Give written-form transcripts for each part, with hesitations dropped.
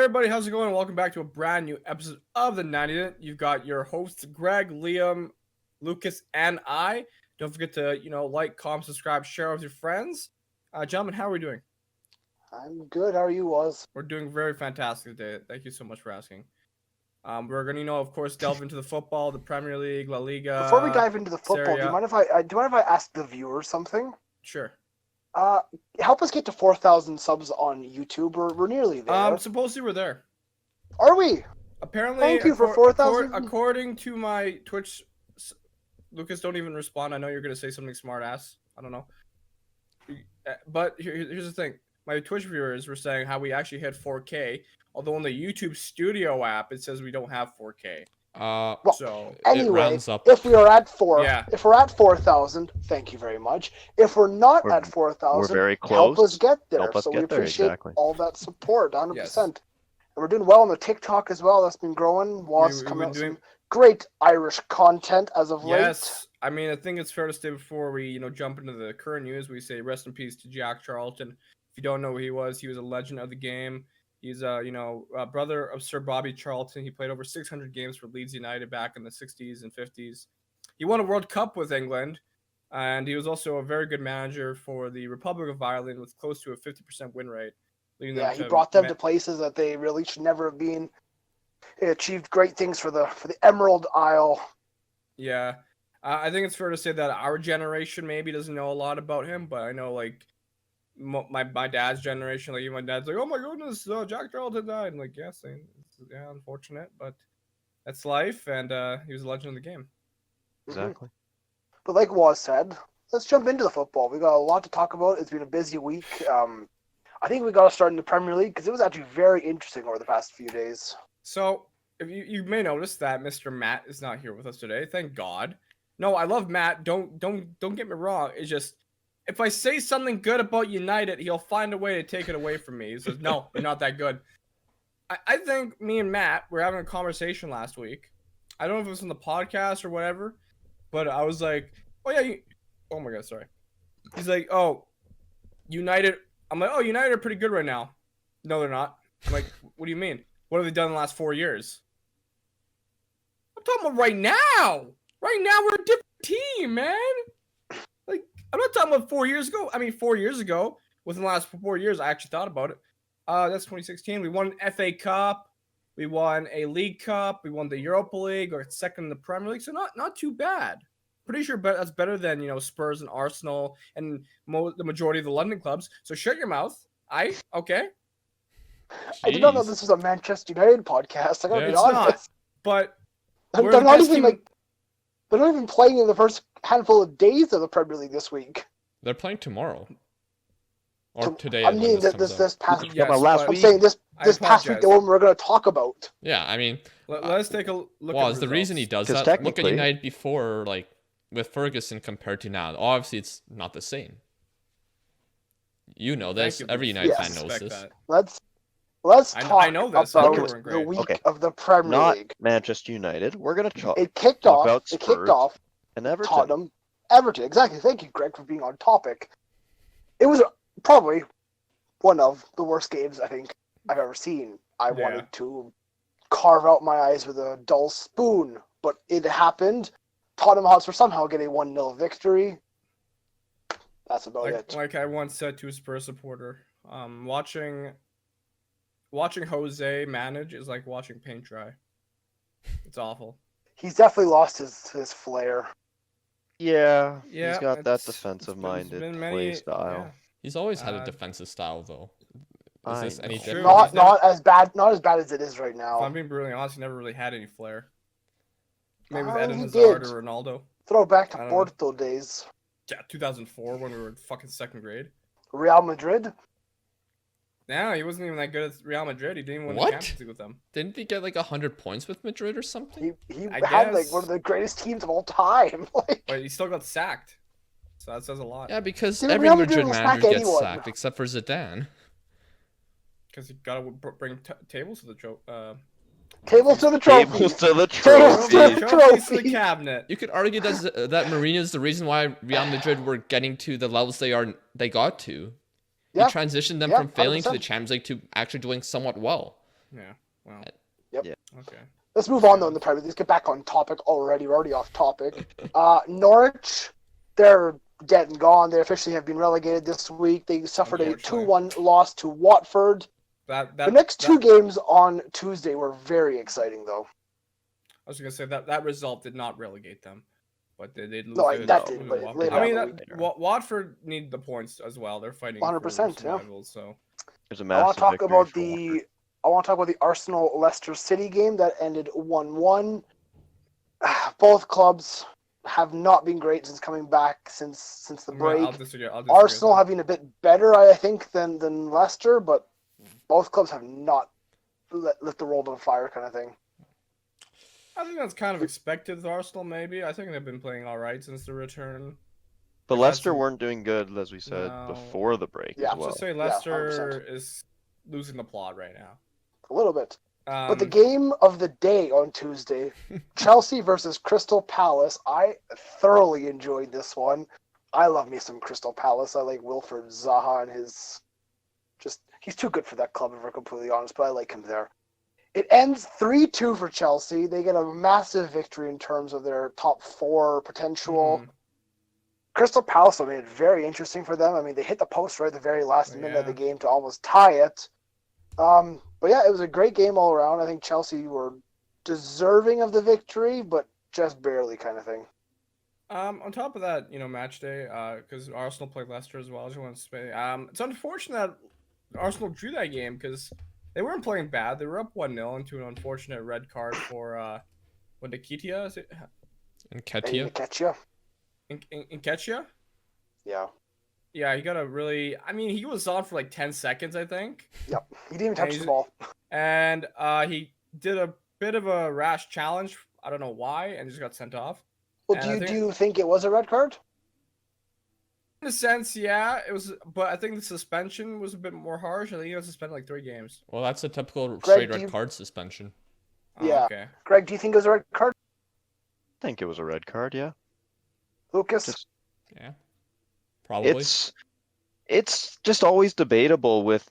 everybody, how's it going? Welcome back to a brand new episode of the 90. You've got your hosts Greg, Liam, Lucas, and I. Don't forget to like, comment, subscribe, share with your friends. Gentlemen, how are we doing? I'm good. How are you, Woz? We're doing very fantastic today. Thank you so much for asking. We're gonna, of course, delve into the football, the Premier League, La Liga. Before we dive into the football, Serie A. do you mind if I ask the viewers something? Sure. Help us get to 4,000 subs on YouTube. We're nearly there. Supposedly we're there. Are we? Apparently, Thank you for 4,000. According to my Twitch, Lucas, don't even respond. I know you're gonna say something smart ass. I don't know. But here's the thing. My Twitch viewers were saying how we actually hit 4K, although on the YouTube Studio app it says we don't have 4K. So anyway, if we are at if we're at 4,000, thank you very much. If we're not at 4,000, we're very close. Help us get there. We appreciate all that support, 100%. Yes. And we're doing well on the TikTok as well. That's been growing. Woz coming out some great Irish content as of late. Yes, I mean, I think it's fair to say before we jump into the current news, we say rest in peace to Jack Charlton. If you don't know who he was a legend of the game. He's a brother of Sir Bobby Charlton. He played over 600 games for Leeds United back in the 60s and 50s. He won a World Cup with England, and he was also a very good manager for the Republic of Ireland with close to a 50% win rate. Yeah, he brought them to places that they really should never have been. He achieved great things for the Emerald Isle. Yeah, I think it's fair to say that our generation maybe doesn't know a lot about him, but I know my dad's generation, my dad's like, oh my goodness, Jack Charlton died. I'm like, yes, yeah, unfortunate, but that's life, and he was a legend of the game. Exactly. But like Woz said, let's jump into the football. We got a lot to talk about. It's been a busy week. I think we got to start in the Premier League because it was actually very interesting over the past few days. So if you may notice that Mr. Matt is not here with us today. Thank God. No, I love Matt. Don't get me wrong. It's just, if I say something good about United, he'll find a way to take it away from me. He says, no, you're not that good. I think me and Matt were having a conversation last week. I don't know if it was on the podcast or whatever, but I was like, oh, yeah. Oh, my God, sorry. He's like, oh, United. I'm like, oh, United are pretty good right now. No, they're not. I'm like, what do you mean? What have they done in the last 4 years? I'm talking about right now. Right now, we're a different team, man. I'm not talking about 4 years ago. I mean, 4 years ago, within the last 4 years, I actually thought about it. That's 2016. We won an FA Cup. We won a League Cup. We won the Europa League, or second in the Premier League. So not too bad. Pretty sure that's better than Spurs and Arsenal and the majority of the London clubs. So shut your mouth. Okay. I did not know this was a Manchester United podcast. I gotta be honest. But they're not even playing in the first handful of days of the Premier League this week. They're playing tomorrow. Or today. I mean, this past week. Last week. I'm saying this past week, the one we're going to talk about. Yeah, I mean, let's take a look. Well, the reason he does that. Look at United before, with Ferguson compared to now. Obviously, it's not the same. You know this. Every United fan knows this. Let's talk I know this. about the week of the Premier League. Not Manchester United. We're going to talk. It kicked off. And Everton. Tottenham. Everton. Exactly. Thank you, Greg, for being on topic. It was probably one of the worst games I think I've ever seen. I wanted to carve out my eyes with a dull spoon, but it happened. Tottenham Hotspur somehow get a 1-0 victory. That's about it. Like I once said to a Spurs supporter, watching Jose manage is like watching paint dry. It's awful. He's definitely lost his flair. Yeah, he's got that defensive-minded play style. Yeah. He's always had a defensive style, though. Is this any different? Not as bad as it is right now. If I'm being brutally honest, he never really had any flair. Maybe with Eden Hazard or Ronaldo. Throw back to Porto days. Yeah, 2004 when we were in fucking second grade. Real Madrid. No, he wasn't even that good at Real Madrid. He didn't even win the Champions League with them. Didn't he get 100 points with Madrid or something? He had one of the greatest teams of all time. But he still got sacked. So that says a lot. Yeah, because every Madrid manager gets sacked except for Zidane. Because you gotta bring tables to the tables to the trophy. Tables to the trophy. Trophies to the cabinet. You could argue that Mourinho's the reason why Real Madrid were getting to the levels they got to. He transitioned them from failing 100%. To the Champions League to actually doing somewhat well. Yeah. Well. Yep. Yeah. Okay. Let's move on though in the Premier League. Let's get back on topic already. We're already off topic. Norwich, they're dead and gone. They officially have been relegated this week. They suffered a 2-1 loss to Watford. The next two games on Tuesday were very exciting though. I was going to say that result did not relegate them, but they did lose. No, that did. But later I mean, Watford need the points as well. They're fighting 100%, for survival, so there's a massive I want to talk about the Arsenal Leicester City game that ended 1-1. Both clubs have not been great since coming back since the break. I'll disagree. Arsenal have been a bit better, I think, than Leicester, but both clubs have not lit the world on fire, kind of thing. I think that's kind of expected with Arsenal, maybe. I think they've been playing all right since the return. But Leicester weren't doing good, as we said, before the break as well. I'll just say Leicester is losing the plot right now. A little bit. But the game of the day on Tuesday, Chelsea versus Crystal Palace, I thoroughly enjoyed this one. I love me some Crystal Palace. I like Wilfred Zaha and he's too good for that club, if we're completely honest, but I like him there. It ends 3-2 for Chelsea. They get a massive victory in terms of their top 4 potential. Crystal Palace made it very interesting for them. I mean, they hit the post right at the very last minute of the game to almost tie it. But yeah, it was a great game all around. I think Chelsea were deserving of the victory, but just barely, kind of thing. On top of that, match day, because Arsenal played Leicester as well. I just want to say, it's unfortunate that Arsenal drew that game because they weren't playing bad. They were up 1-0 into an unfortunate red card for Nketiah, is it? Nketiah. Nketiah? Yeah. Yeah, he got a really... I mean, he was on for like 10 seconds, I think. Yep. He didn't even touch the ball. And he did a bit of a rash challenge. I don't know why, and just got sent off. Well, do you think it was a red card? In a sense, yeah, it was, but I think the suspension was a bit more harsh. I think he got suspended like 3 games. Well, that's a typical straight red card suspension. Yeah. Okay. Greg, do you think it was a red card? I think it was a red card, yeah. Lucas? Yeah. Probably. It's just always debatable with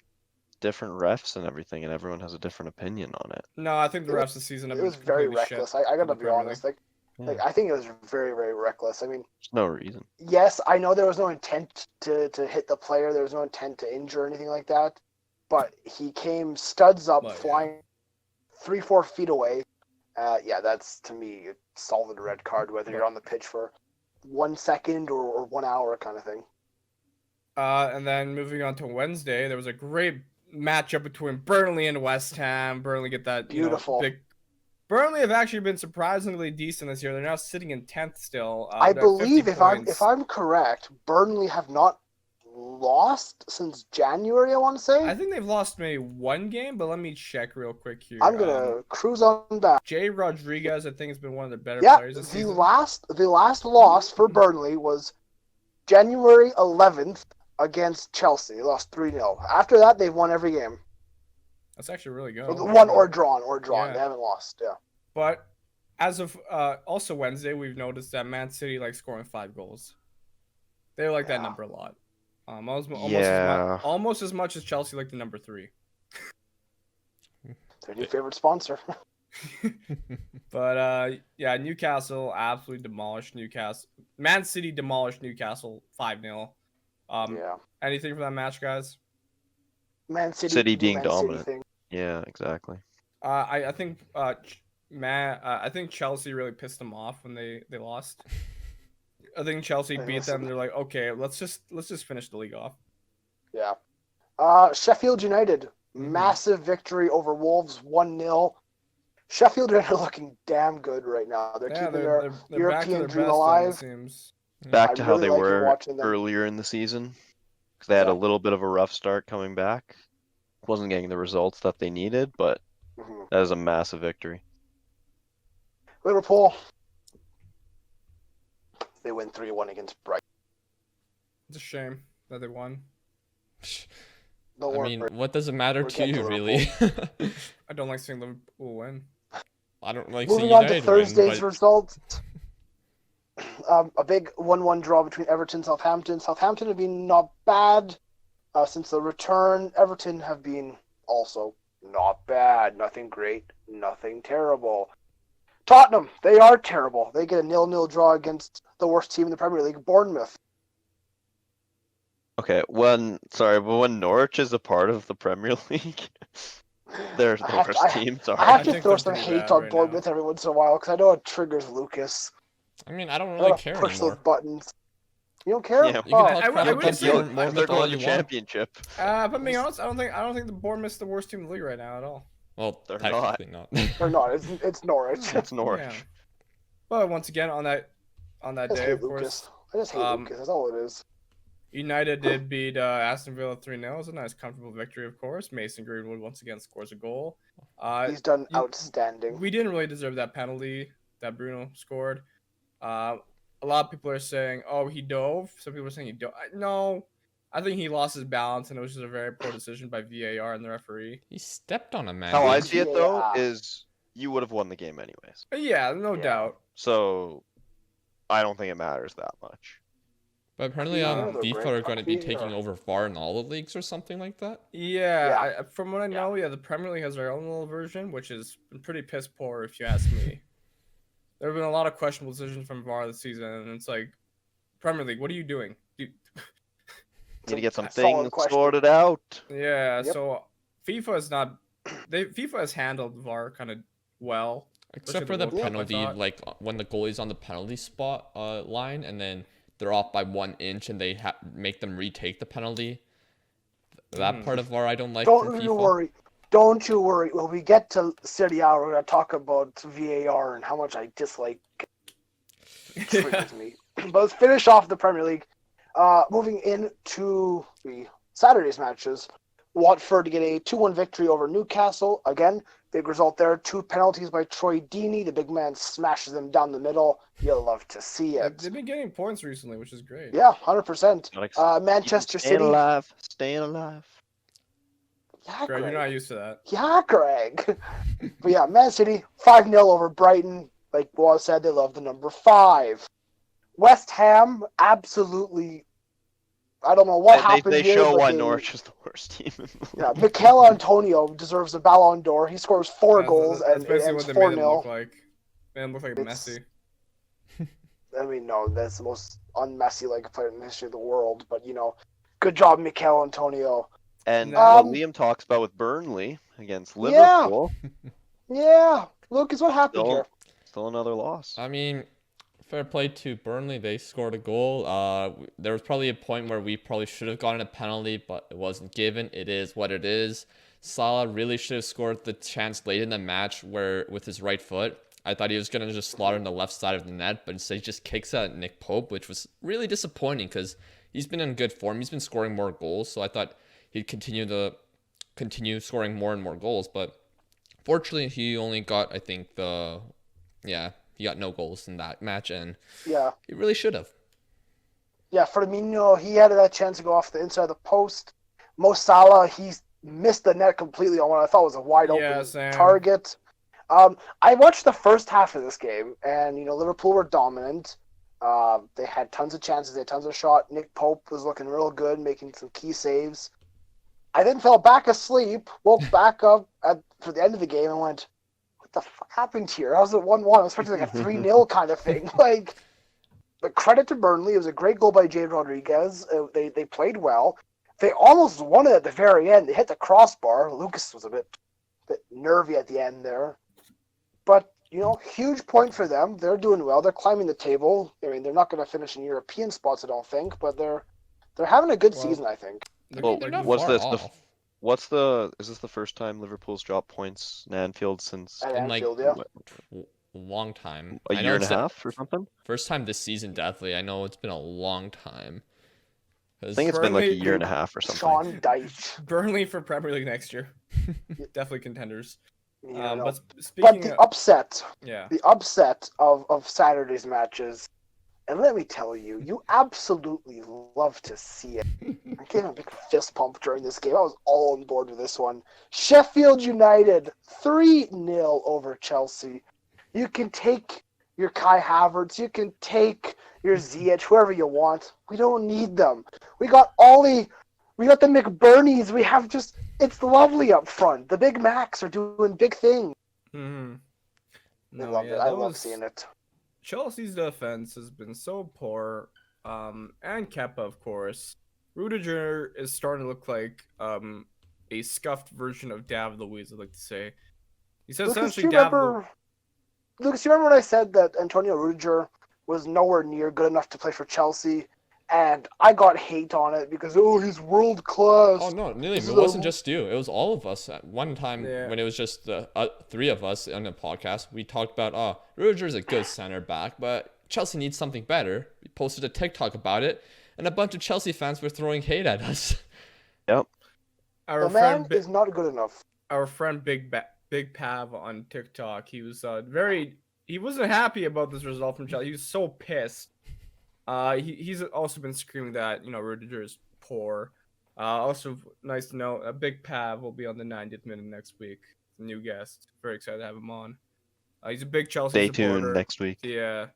different refs and everything, and everyone has a different opinion on it. No, I think the refs this season have been very reckless. I gotta be honest. I think it was very, very reckless. I mean, there's no reason. Yes, I know there was no intent to hit the player. There was no intent to injure or anything like that. But he came studs up, flying 3-4 feet away. That's, to me, a solid red card, whether you're on the pitch for 1 second or 1 hour kind of thing. And then moving on to Wednesday, there was a great matchup between Burnley and West Ham. Burnley get that beautiful big... Burnley have actually been surprisingly decent this year. They're now sitting in 10th still. I believe, if I'm correct, Burnley have not lost since January, I want to say. I think they've lost maybe 1 game, but let me check real quick here. I'm going to cruise on back. Jay Rodriguez, I think, has been one of the better players this season. The last loss for Burnley was January 11th against Chelsea. They lost 3-0. After that, they've won every game. That's actually really good. Won or drawn. Yeah. They haven't lost, yeah. But as of also Wednesday, we've noticed that Man City likes scoring 5 goals. They like that number a lot. Almost as much as Chelsea like the number 3. Their new favorite sponsor. But Newcastle absolutely demolished Newcastle. Man City demolished Newcastle 5-0. Anything from that match, guys? Man City being dominant. Yeah, exactly. I think I think Chelsea really pissed them off when they lost. I think Chelsea beat them. They're like, okay, let's just finish the league off. Yeah. Sheffield United, massive victory over Wolves, 1-0. Sheffield United are looking damn good right now. They're keeping their European dream alive. Back to how they were earlier in the season. Because they had a little bit of a rough start coming back. Wasn't getting the results that they needed, but that is a massive victory. Liverpool, they win 3-1 against Brighton. It's a shame that they won. I mean, what does it matter to you, really? I don't like seeing Liverpool win. I don't like seeing United Moving on to Thursday's win, results. A big 1-1 draw between Everton and Southampton. Southampton have been not bad since the return. Everton have been also not bad. Nothing great, nothing terrible. Tottenham, they are terrible. They get a 0-0 draw against the worst team in the Premier League, Bournemouth. Okay, when Norwich is a part of the Premier League, they're the worst team. Sorry. I have to throw some hate on Bournemouth every once in a while because I know it triggers Lucas. I mean, I don't really care push anymore. those buttons. You don't care? Yeah, you can talk I would say they're going to the championship. But being honest, I don't think the Bournemouth's the worst team in the league right now at all. Well, they're technically not. They're not. It's Norwich. It's Norwich. Yeah. But once again, on that day, of course, I just hate Lucas. That's all it is. United did beat Aston Villa 3-0. It was a nice, comfortable victory, of course. Mason Greenwood once again scores a goal. He's done outstanding. We didn't really deserve that penalty that Bruno scored. A lot of people are saying, "Oh, he dove." Some people are saying he dove. No, I think he lost his balance, and it was just a very poor decision by VAR and the referee. He stepped on a man. How I see it though is you would have won the game anyways. Yeah, no doubt. So I don't think it matters that much. But apparently, FIFA are going to be taking over VAR in all the leagues or something like that. Yeah. From what I know, the Premier League has their own little version, which is pretty piss poor if you ask me. There have been a lot of questionable decisions from VAR this season, and it's like, Premier League, what are you doing? Need to get some things sorted out. Yeah, so FIFA has handled VAR kind of well. Except for the penalty, like when the goalie's on the penalty spot line, and then they're off by 1 inch, and they make them retake the penalty. That part of VAR I don't like. Don't you worry. When we get to Serie A, we're going to talk about VAR and how much I dislike it. Triggers me. But let's finish off the Premier League. Moving into the Saturday's matches. Watford to get a 2-1 victory over Newcastle. Again, big result there. 2 penalties by Troy Deeney. The big man smashes them down the middle. You'll love to see it. They've been getting points recently, which is great. Yeah, 100%. Manchester City. Staying alive. Yeah, Greg, you're not used to that. Yeah, Greg. But yeah, Man City, 5-0 over Brighton. Like Waz said, they love the number 5. West Ham, absolutely. I don't know what happened here. They show why Norwich is the worst team in the league. Yeah, Mikel Antonio deserves a Ballon d'Or. He scores 4 goals and it's 4-0. Made him look like. Messi. I mean, no, that's the most un-Messi-like player in the history of the world. But, good job, Mikel Antonio. And what Liam talks about with Burnley against Liverpool. Yeah. Lucas, what happened here? Still another loss. I mean, fair play to Burnley. They scored a goal. There was probably a point where we probably should have gotten a penalty, but it wasn't given. It is what it is. Salah really should have scored the chance late in the match where with his right foot. I thought he was going to just slaughter on the left side of the net, but instead he just kicks at Nick Pope, which was really disappointing because he's been in good form. He's been scoring more goals, so I thought he'd continue scoring more and more goals. But fortunately, he only got, I think, he got no goals in that match, and he really should have. Yeah, Firmino, he had that chance to go off the inside of the post. Mo Salah, he missed the net completely on what I thought was a wide open target. I watched the first half of this game, and Liverpool were dominant. They had tons of chances, they had tons of shots. Nick Pope was looking real good, making some key saves. I then fell back asleep, woke back up for the end of the game, and went, "What the fuck happened here?" I was at 1-1. I was expecting like a 3-0 kind of thing. But credit to Burnley. It was a great goal by Jade Rodriguez. They played well. They almost won it at the very end. They hit the crossbar. Lucas was a bit nervy at the end there. But, huge point for them. They're doing well. They're climbing the table. I mean, they're not going to finish in European spots, I don't think, but they're having a good season, I think. Well, is this the first time Liverpool's dropped points in Anfield since Anfield, a long time? A year and a half or something? First time this season, definitely. I know it's been a long time. I think it's been like a year and a half or something. Sean Dyche. Burnley for Premier League next year. Definitely contenders. But the upset of Saturday's matches, and let me tell you, you absolutely love to see it. I gave a big fist pump during this game. I was all on board with this one. Sheffield United 3-0 over Chelsea. You can take your Kai Havertz, you can take your Ziyech, whoever you want. We don't need them. We got Ollie. We got the McBurnies. We have just It's lovely up front. The Big Macs are doing big things. Mm-hmm. I love it. I love seeing it. Chelsea's defense has been so poor, and Kepa, of course. Rudiger is starting to look like a scuffed version of David Luiz, I'd like to say. He says essentially Lucas, you remember when I said that Antonio Rudiger was nowhere near good enough to play for Chelsea? And I got hate on it because, he's world class. Oh, no, Neely, it wasn't just you. It was all of us. At one time, when it was just the three of us on the podcast, we talked about, Rudiger's a good center back, but Chelsea needs something better. We posted a TikTok about it, and a bunch of Chelsea fans were throwing hate at us. Yep. The man is not good enough. Our friend Big Pav on TikTok, he was he wasn't happy about this result from Chelsea. He was so pissed. He's also been screaming that, Rudiger is poor. Also, nice to know, Big Pav will be on the 90th minute next week. A new guest. Very excited to have him on. He's a big Chelsea supporter. Stay tuned next week. Yeah.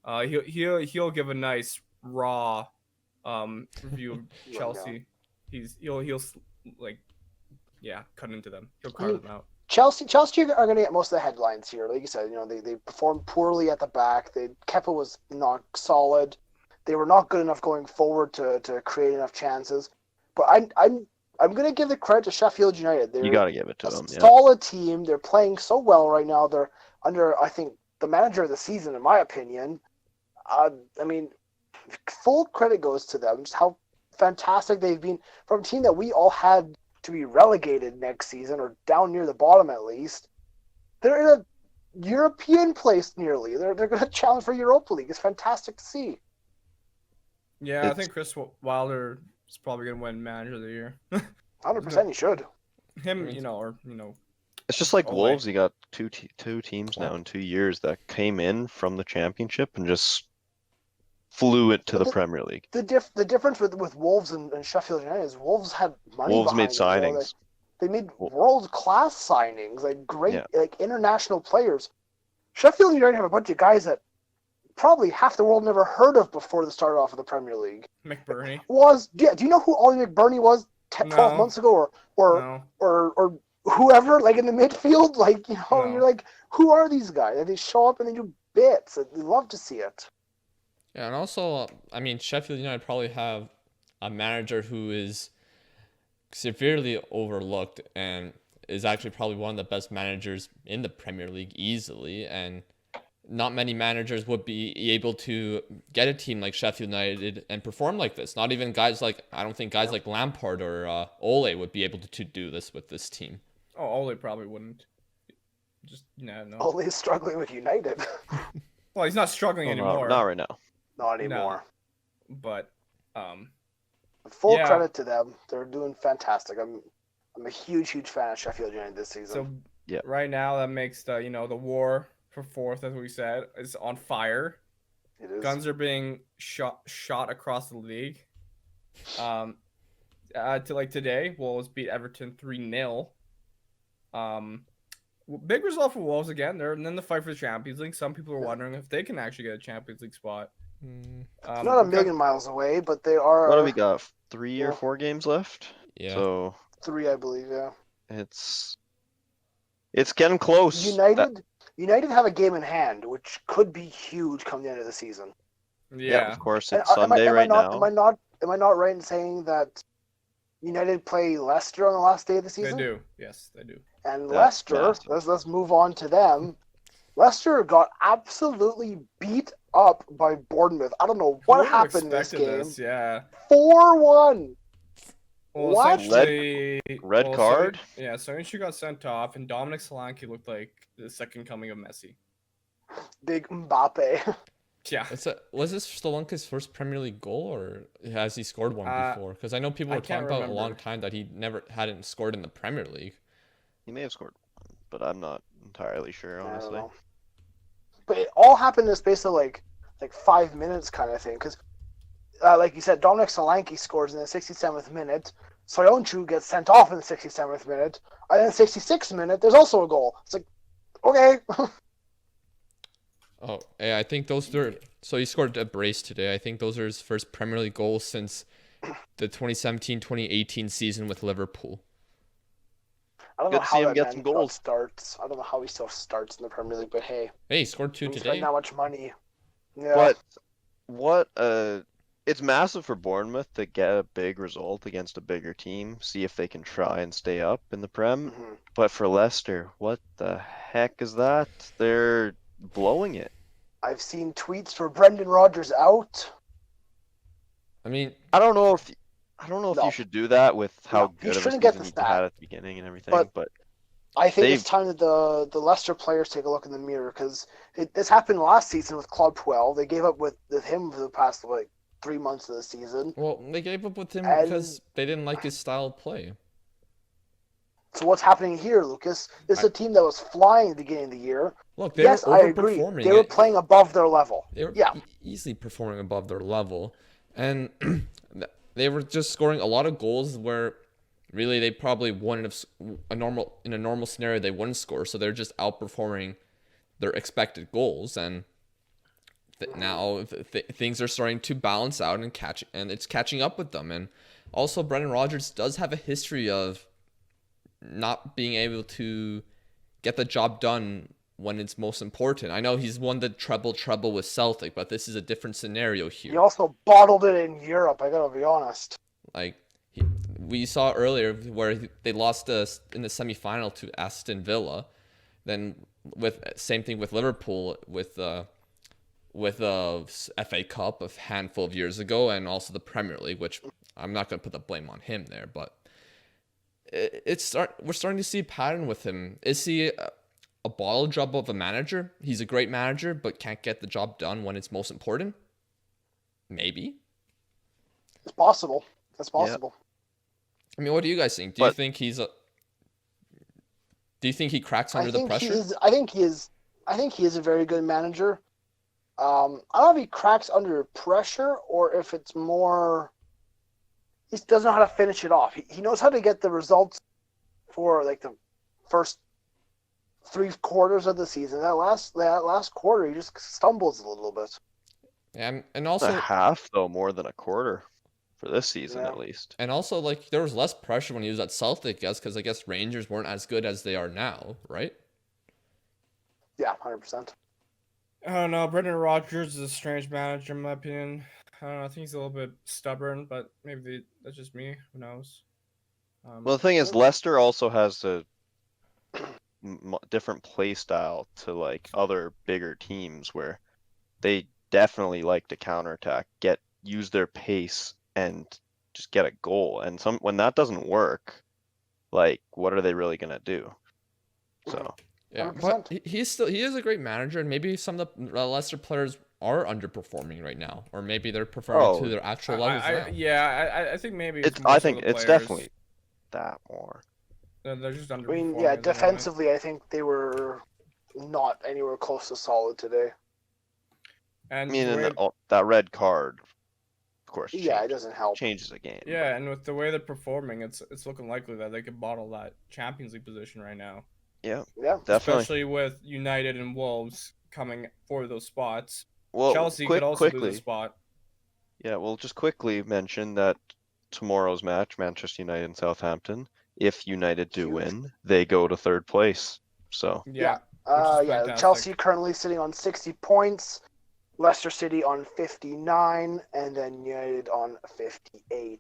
He'll give a nice raw review of Chelsea. He'll cut into them. He'll carve them out. Chelsea are going to get most of the headlines here. Like you said, they performed poorly at the back. Kepa was not solid. They were not good enough going forward to create enough chances. But I'm going to give the credit to Sheffield United. You got to give it to them. Solid team. They're playing so well right now. They're under, I think, the manager of the season, in my opinion. Full credit goes to them. Just how fantastic they've been from a team that we all had to be relegated next season, or down near the bottom at least. They're in a European place nearly. They're going to challenge for Europa League. It's fantastic to see. Yeah, I think Chris Wilder is probably going to win Manager of the Year. 100% he should. Him, It's just like Wolves. You got two teams now in 2 years that came in from the Championship and just flew it to the Premier League. The difference with Wolves and Sheffield United is Wolves had money. Wolves made behind them, signings. They made world-class signings, like great, like international players. Sheffield United have a bunch of guys that probably half the world never heard of before they started off in the Premier League. McBurney. Do you know who Ollie McBurney was 12 months ago, or whoever, like in the midfield? Like, you're like, who are these guys? And they show up and they do bits. They love to see it. Yeah, and also, Sheffield United probably have a manager who is severely overlooked and is actually probably one of the best managers in the Premier League easily. And not many managers would be able to get a team like Sheffield United and perform like this. Not even guys like, I don't think guys like Lampard or Ole would be able to do this with this team. Oh, Ole probably wouldn't. No. Ole's struggling with United. Well, he's not struggling anymore. Not right now. Not anymore. No. But, full credit to them. They're doing fantastic. I'm a huge fan of Sheffield United this season. So right now that makes the war for fourth, as we said, is on fire. It is. Guns are being shot across the league. Today, Wolves beat Everton 3-0. Big result for Wolves again. They're in the fight for the Champions League. Some people are wondering if they can actually get a Champions League spot. It's not a million miles away, but they are. What do we got? 3 or 4 games left? Yeah. So 3, I believe. Yeah. It's getting close. United have a game in hand, which could be huge come the end of the season. Yeah, of course. It's Sunday right now. Am I not right in saying that United play Leicester on the last day of the season? They do. Yes, they do. And Leicester, let's move on to them. Leicester got absolutely beat up by Bournemouth. I don't know what happened in this game. 4-1. What? Red card? Soyuncu got sent off, and Dominic Solanke looked like the second coming of Messi. Big Mbappe. Yeah. Was this Solanke's first Premier League goal, or has he scored one before? Because I know people were talking about a long time that he hadn't scored in the Premier League. He may have scored one, but I'm not entirely sure, honestly. But it all happened in the space of like 5 minutes kind of thing. Because, like you said, Dominic Solanke scores in the 67th minute. Soyuncu gets sent off in the 67th minute. And then the 66th minute, there's also a goal. It's like, okay. Oh, yeah, I think those are... So he scored a brace today. I think those are his first Premier League goals since the 2017-2018 season with Liverpool. I don't know Good to how see him that get man some still goals. starts. I don't know how he still starts in the Premier League, but hey, Hey, he scored 2 when you today. spend that much money. Yeah. But what it's massive for Bournemouth to get a big result against a bigger team, see if they can try and stay up in the Prem. But for Leicester, what the heck is that? They're blowing it. I've seen tweets for Brendan Rodgers out. I mean, I don't know if No. you should do that with how No, he good of a shouldn't get season the he had stat. at the beginning and everything, but I think it's time that the Leicester players take a look in the mirror, because this happened last season with Club 12. They gave up with him for the past 3 months of the season. well, they gave up with him because they didn't like his style of play. So what's happening here, Lucas? This is a team that was flying at the beginning of the year. Look, they yes, were I agree. overperforming. They were playing above their level. They were yeah. easily performing above their level, and they were just scoring a lot of goals where really they probably wouldn't have in a normal scenario they wouldn't score. So they're just outperforming their expected goals, and now things are starting to balance out and it's catching up with them. And also, Brendan Rodgers does have a history of not being able to get the job done when it's most important. I know he's won the treble with Celtic, but this is a different scenario here. He also bottled it in Europe, I gotta be honest. Like, we saw earlier where they lost in the semi-final to Aston Villa. Then same thing with Liverpool with a FA Cup a handful of years ago, and also the Premier League, which I'm not going to put the blame on him there, but we're starting to see a pattern with him. Is he a bottle job of a manager? He's a great manager, but can't get the job done when it's most important? Maybe. It's possible. That's possible. Yeah. I mean, what do you guys think? Do you think he cracks under the pressure? I think he is a very good manager. I don't know if he cracks under pressure or if it's more he doesn't know how to finish it off. He knows how to get the results for the first 3 quarters of the season. That last quarter, he just stumbles a little bit. Yeah, and also a half though, more than a quarter for this season at least. And also, there was less pressure when he was at Celtic, because I guess Rangers weren't as good as they are now, right? Yeah, 100%. I don't know. Brendan Rodgers is a strange manager, in my opinion. I don't know. I think he's a little bit stubborn, but maybe that's just me. Who knows? Well, the thing is, Leicester also has a different play style to other bigger teams, where they definitely like to counterattack, use their pace, and just get a goal. And when that doesn't work, what are they really gonna do? So. Yeah, 100%. but he is a great manager, and maybe some of the Leicester players are underperforming right now, or maybe they're performing to their actual levels now. I think maybe I think it's definitely that more. They're just underperforming. I mean, yeah, defensively, I think they were not anywhere close to solid today. And I mean, that red card, of course. It doesn't help. Changes the game. Yeah, and with the way they're performing, it's looking likely that they could bottle that Champions League position right now. Yeah, definitely. Especially with United and Wolves coming for those spots. Well, Chelsea could also lose a spot. Yeah, we'll just quickly mention that tomorrow's match, Manchester United and Southampton, if United do win, they go to 3rd place. So yeah. Chelsea currently sitting on 60 points, Leicester City on 59, and then United on 58.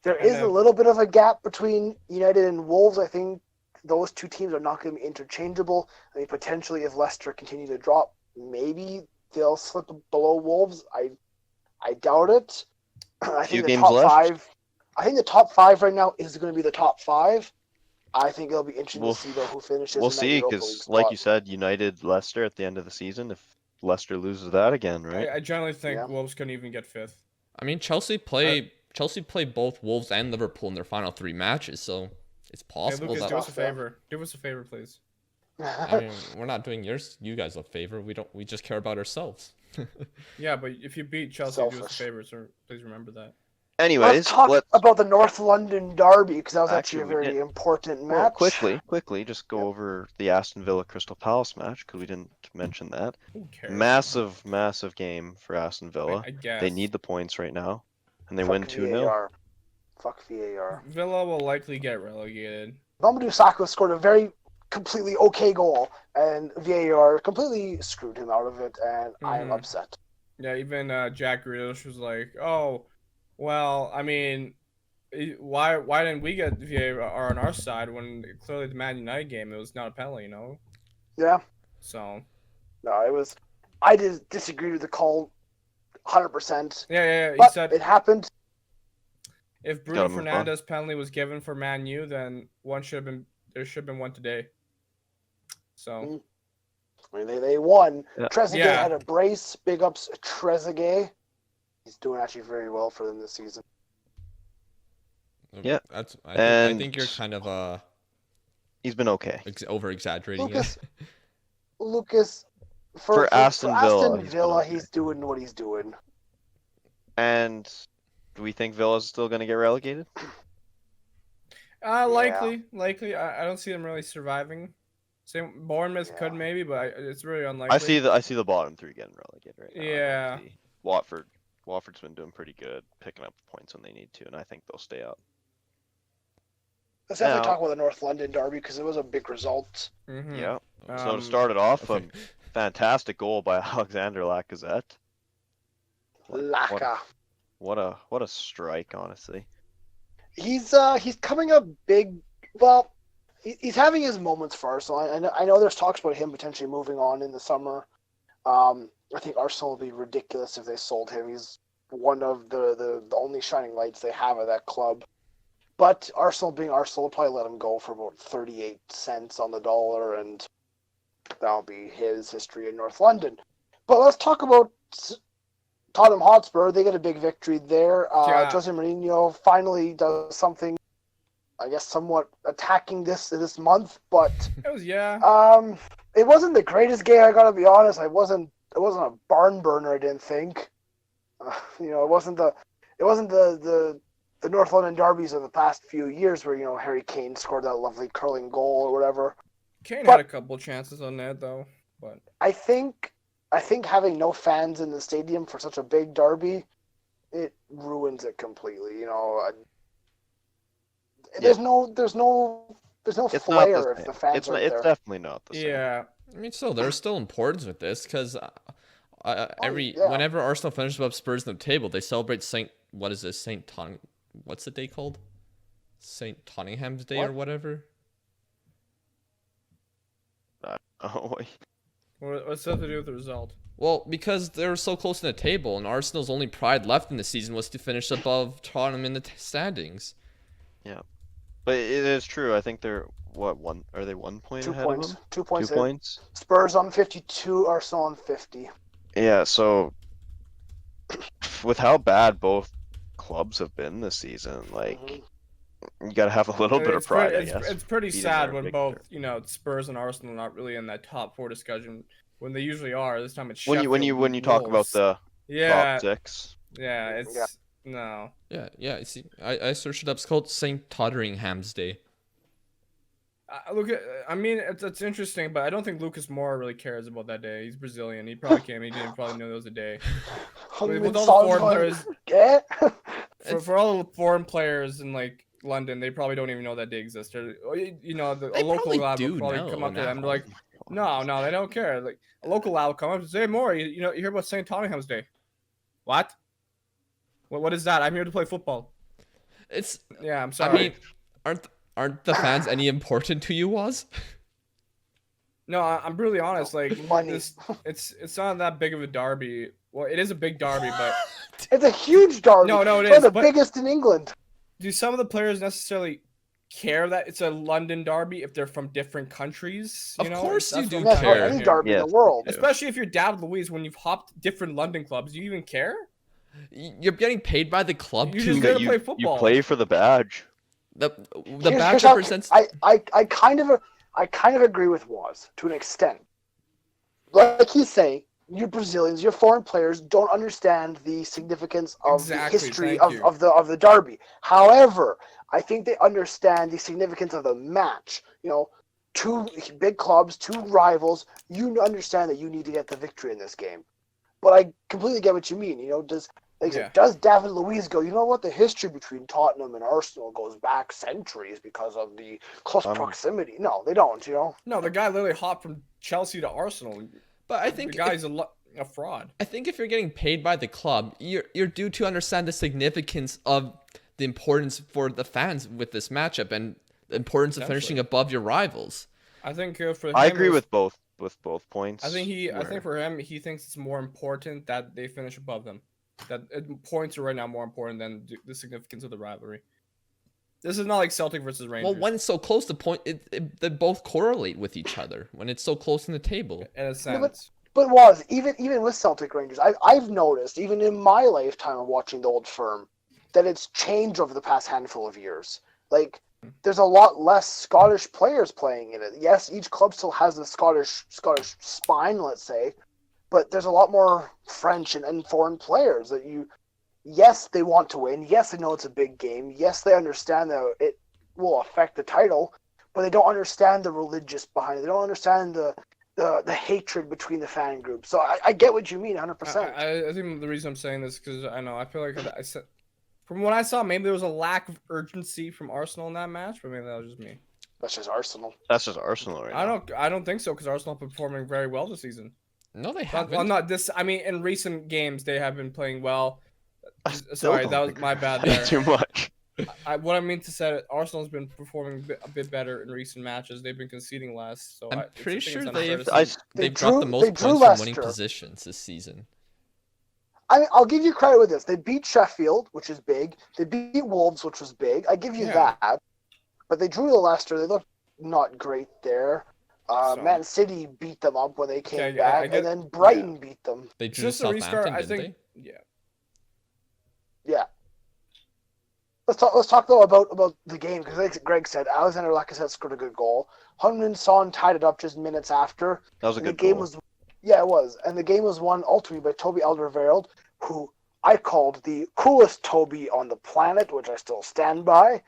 There is a little bit of a gap between United and Wolves. I think those two teams are not going to be interchangeable. I mean, potentially, if Leicester continue to drop, maybe they'll slip below Wolves. I doubt it. I think the top five. I think the top 5 right now is going to be the top 5. I think it'll be interesting to see who finishes. We'll see, because like you said, United Leicester at the end of the season. If Leicester loses that again, right? I generally think Wolves couldn't even get 5th. I mean, Chelsea play both Wolves and Liverpool in their final 3 matches, so it's possible. Hey, Lucas, do us a favor. Do us a favor, please. I mean, we're not doing you guys a favor. We just care about ourselves. Yeah, but if you beat Chelsea, do us a favor, so please remember that. Anyways, let's talk about the North London derby, because that was actually a very important match. Well, quickly, just go over the Aston Villa Crystal Palace match, because we didn't mention that. Who cares? Massive game for Aston Villa. I guess. They need the points right now, and they win 2-0. Fuck VAR. Villa will likely get relegated. Mamadou Sakho scored a very completely okay goal, and VAR completely screwed him out of it, and I am upset. Yeah, even Jack Grealish was like, "Oh, well, I mean, why didn't we get VAR on our side when clearly the Man United game it was not a penalty, you know?" Yeah. So. No, it was. I disagreed with the call, 100%. Yeah. He But said it happened. if Bruno Fernandes penalty was given for Man U, then there should have been one today. So. I mean, they won. Yeah. Trezeguet had a brace. Big ups Trezeguet. He's doing actually very well for them this season. Yeah. I think you're kind of he's been okay. Over exaggerating Lucas, for Aston Villa, he's doing what he's doing. And do we think Villa's still going to get relegated? Likely. I don't see them really surviving. Same Bournemouth could maybe, but it's really unlikely. I see the bottom three getting relegated right now. Yeah. Watford's been doing pretty good, picking up points when they need to, and I think they'll stay up. Let's definitely talk about the North London derby because it was a big result. Mm-hmm. Yeah. So to start it off, a fantastic goal by Alexander Lacazette. Laka. What a strike, honestly. He's coming up big. Well, he's having his moments for Arsenal. I know there's talks about him potentially moving on in the summer. I think Arsenal would be ridiculous if they sold him. He's one of the only shining lights they have at that club. But Arsenal being Arsenal will probably let him go for about 38 cents on the dollar, and that'll be his history in North London. But let's talk about Tottenham Hotspur. They get a big victory there. Jose Mourinho finally does something, I guess, somewhat attacking this month, but it was it wasn't the greatest game. I gotta be honest. It wasn't a barn burner. I didn't think. It wasn't the North London derbies of the past few years where Harry Kane scored that lovely curling goal or whatever. Kane had a couple chances on that though, but I think having no fans in the stadium for such a big derby, it ruins it completely. There's no flair if the fans are there. It's definitely not the same. Yeah. I mean, still, there's still importance with this because whenever Arsenal finishes above Spurs on the table, they celebrate what's the day called? St Tottenham's Day or whatever. What's that to do with the result? Well, because they're so close to the table, and Arsenal's only pride left in the season was to finish above Tottenham in the standings. Yeah, but it is true. I think they're are they 1 point ahead of them? 2 points. 2 points. Spurs on 52, Arsenal on 50. Yeah, so with how bad both clubs have been this season, you gotta have a little bit of pride. I guess. It's pretty sad when both Spurs and Arsenal are not really in that top four discussion when they usually are. This time it's Sheffield when you talk about the top six. Yeah, it's no. Yeah. See, I searched it up. It's called St Totteringham's Day. It's interesting, but I don't think Lucas Moura really cares about that day. He's Brazilian. He probably came. He didn't probably know there was a day. With all the foreign players, for all the foreign players in London, they probably don't even know that day exists. A local lad will probably come up to them and be like, no, they don't care. Like a local lad will come up and say, "Hey, Moura, you hear about St Tottenham's Day? What? What is that? I'm here to play football." I'm sorry. I mean, aren't the fans any important to you, Woz? No, I'm brutally honest. Money. It's not that big of a derby. Well, it is a big derby, but it's a huge derby. No, it is. It's the but biggest in England. Do some of the players necessarily care that it's a London derby if they're from different countries? Of course you do care. care. Any derby in the world. Especially if you're David Luiz, when you've hopped different London clubs, do you even care? You're getting paid by the club to play football. You play for the badge. The badge represents. I kind of agree with Woz to an extent. Like you say, you Brazilians, your foreign players don't understand the significance of the history of the derby. However, I think they understand the significance of the match. Two big clubs, two rivals. You understand that you need to get the victory in this game. But I completely get what you mean. Like, Yeah. does David Luiz go, you know what? The history between Tottenham and Arsenal goes back centuries because of the close proximity. No, they don't, you know? No, the guy literally hopped from Chelsea to Arsenal. But I The think guy's a fraud. I think if you're getting paid by the club, you're due to understand the significance of the importance for the fans with this matchup and the importance of finishing above your rivals. I think for him, I agree with both points. I think for him, he thinks it's more important that they finish above them. That points are right now more important than the significance of the rivalry. This is not like Celtic versus Rangers. Well, when it's so close, they both correlate with each other when it's so close in the table. In a sense. But was even with Celtic Rangers, I've noticed even in my lifetime of watching the Old Firm that it's changed over the past handful of years. Like there's a lot less Scottish players playing in it. Yes, each club still has a Scottish spine, let's say, but there's a lot more French and foreign players that you. Yes, they want to win. Yes, they know it's a big game. Yes, they understand that it will affect the title, but they don't understand the religious behind it. They don't understand the hatred between the fan groups. So I get what you mean, 100%. I think the reason I'm saying this because I feel like I said from what I saw, maybe there was a lack of urgency from Arsenal in that match, but maybe that was just me. That's just Arsenal. That's just Arsenal right now. I don't think so because Arsenal have been performing very well this season. No, they haven't. I'm not this. I mean, in recent games they have been playing well. Sorry, that was my bad there. Too much. What I mean to say, Arsenal's been performing a bit better in recent matches. They've been conceding less. So I'm pretty sure they've They dropped the drew- most they drew points from winning Leicester. positions this season. I mean, I'll give you credit with this. They beat Sheffield, which is big. They beat Wolves, which was big. I give you Yeah. that. But they drew to Leicester. They looked not great there. Man City beat them up when they came Okay, back, and then Brighton beat them. They drew Just a restart. Southampton, I didn't think. they? Yeah. Yeah. Let's talk though about the game because like Greg said, Alexander Lacazette scored a good goal. Heung-min Son tied it up just minutes after. That was a And good the game goal. it was, and the game was won ultimately by Toby Alderweireld, who I called the coolest Toby on the planet, which I still stand by.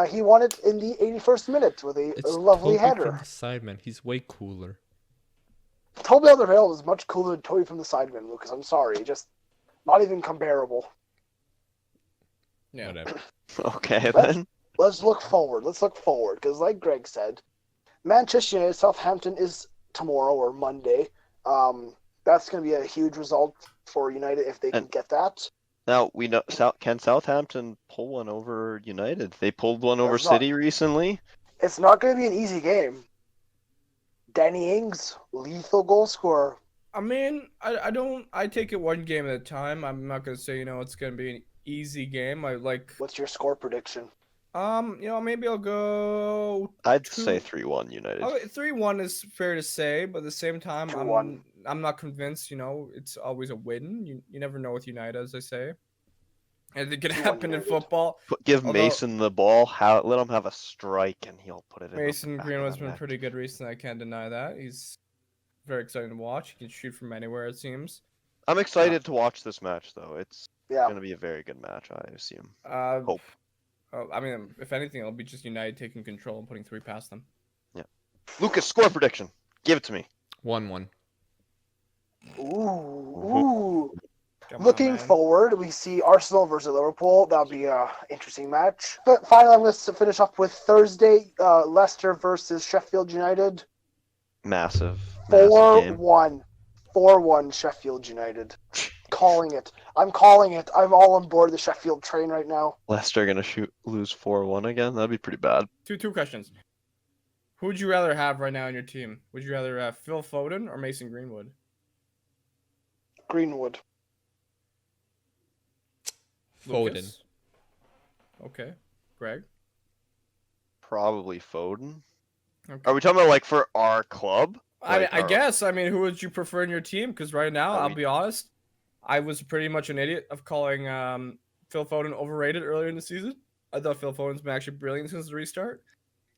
He won it in the 81st minute with a lovely header. From the sideman. He's way cooler. Toby Alderweireld is much cooler than Toby from the sideman, Lucas. I'm sorry, just not even comparable. Yeah. Whatever. Okay then. Let's look forward. Because like Greg said, Manchester United Southampton is tomorrow or Monday. That's going to be a huge result for United if they can get that. Now we know. Can Southampton pull one over United? They pulled one over It's not- City recently. It's not going to be an easy game. Danny Ings, lethal goal scorer. I mean, I take it one game at a time. I'm not gonna say it's gonna be an easy game. I like. What's your score prediction? Maybe I'll go. I'd say 3-1 United. 3-1 is fair to say, but at the same time, 2-1. I'm not convinced. It's always a win. You never know with United, as I say. Anything can 2-1 happen in United. football. Give Although- Mason the ball. Let him have a strike, and he'll put it in. Mason the back of Greenwood's the been net. pretty good recently. I can't deny that. He's very exciting to watch. He can shoot from anywhere, it seems. I'm excited to watch this match, though. It's Yeah. going to be a very good match, I assume. Hope. I mean, if anything, it'll be just United taking control and putting 3 past them. Lucas, score prediction. Give it to me. 1-1. Ooh. Come on, Looking man. forward, we see Arsenal versus Liverpool. That'll be an interesting match. But finally, I'm going to finish up with Thursday, Leicester versus Sheffield United. Massive game. 4-1. 4-1 Sheffield United. Calling it. I'm calling it. I'm all on board the Sheffield train right now. Leicester going to lose 4-1 again? That'd be pretty bad. Two questions. Who would you rather have right now on your team? Would you rather have Phil Foden or Mason Greenwood? Greenwood. Foden. Lucas? Okay. Greg? Probably Foden. Okay. Are we talking about, for our club? I guess. I mean, who would you prefer in your team? Because right now, Are I'll we- be honest, I was pretty much an idiot of calling Phil Foden overrated earlier in the season. I thought Phil Foden's been actually brilliant since the restart.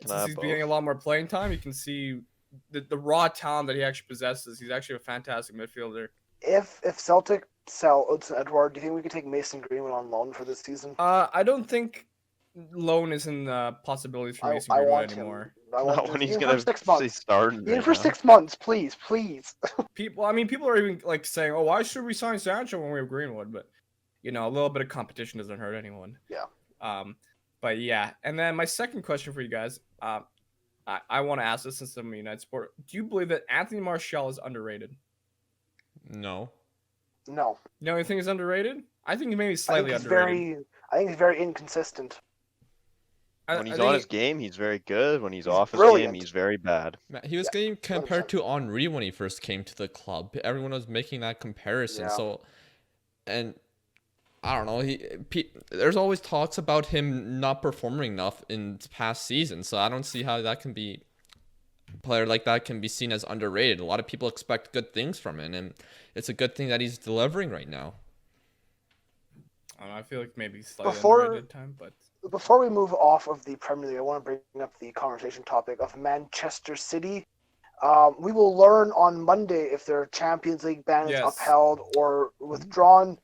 Can I Since have he's both? getting a lot more playing time, you can see the raw talent that he actually possesses. He's actually a fantastic midfielder. If Celtic sell Hudson Edward, do you think we could take Mason Greenwood on loan for this season? I don't think loan is in the possibilities for Mason I Greenwood want anymore. him. I want Not him. when he's Even going for 6 to months. start. Even for 6 months, please, please. People are even saying, "Oh, why should we sign Sancho when we have Greenwood?" But You know, a little bit of competition doesn't hurt anyone. Yeah. But yeah, and then my second question for you guys, I want to ask this since I'm a United sport. Do you believe that Anthony Martial is underrated? No. No. You know, you think he's underrated? I think he may be I slightly think underrated. I think he's very inconsistent. When he's on his game, he's very good. When he's off his brilliant. game, he's very bad. He was getting compared to Henri when he first came to the club. Everyone was making that comparison. Yeah. So, and I don't know. There's always talks about him not performing enough in past seasons. So I don't see how that can be. A player like that can be seen as underrated. A lot of people expect good things from him, and it's a good thing that he's delivering right now. I don't know, I feel like maybe slightly underrated at time, but Before we move off of the Premier League, I want to bring up the conversation topic of Manchester City. We will learn on Monday if their Champions League ban is upheld or withdrawn.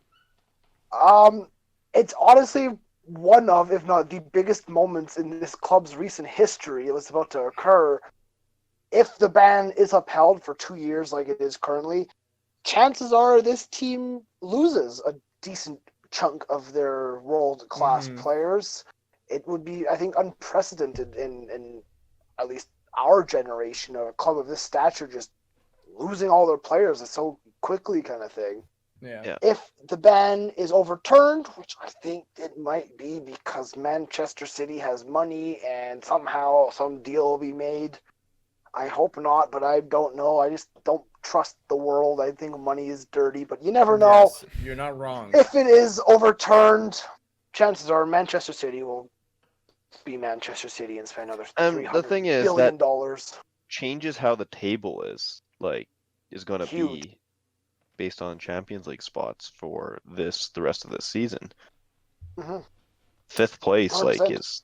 It's honestly one of, if not the biggest moments in this club's recent history. It was about to occur. If the ban is upheld for 2 years like it is currently, chances are this team loses a decent chunk of their world-class players. It would be, I think, unprecedented in at least our generation of a club of this stature just losing all their players so quickly kind of thing. yeah. If the ban is overturned, which I think it might be because Manchester City has money and somehow some deal will be made. I hope not, but I don't know. I just don't trust the world. I think money is dirty, but you never know. Yes, you're not wrong. If it is overturned, chances are Manchester City will be Manchester City and spend another $300 billion. Changes how the table is going to Huge. be based on Champions League spots for the rest of this season. Mm-hmm. 5th place 100%. is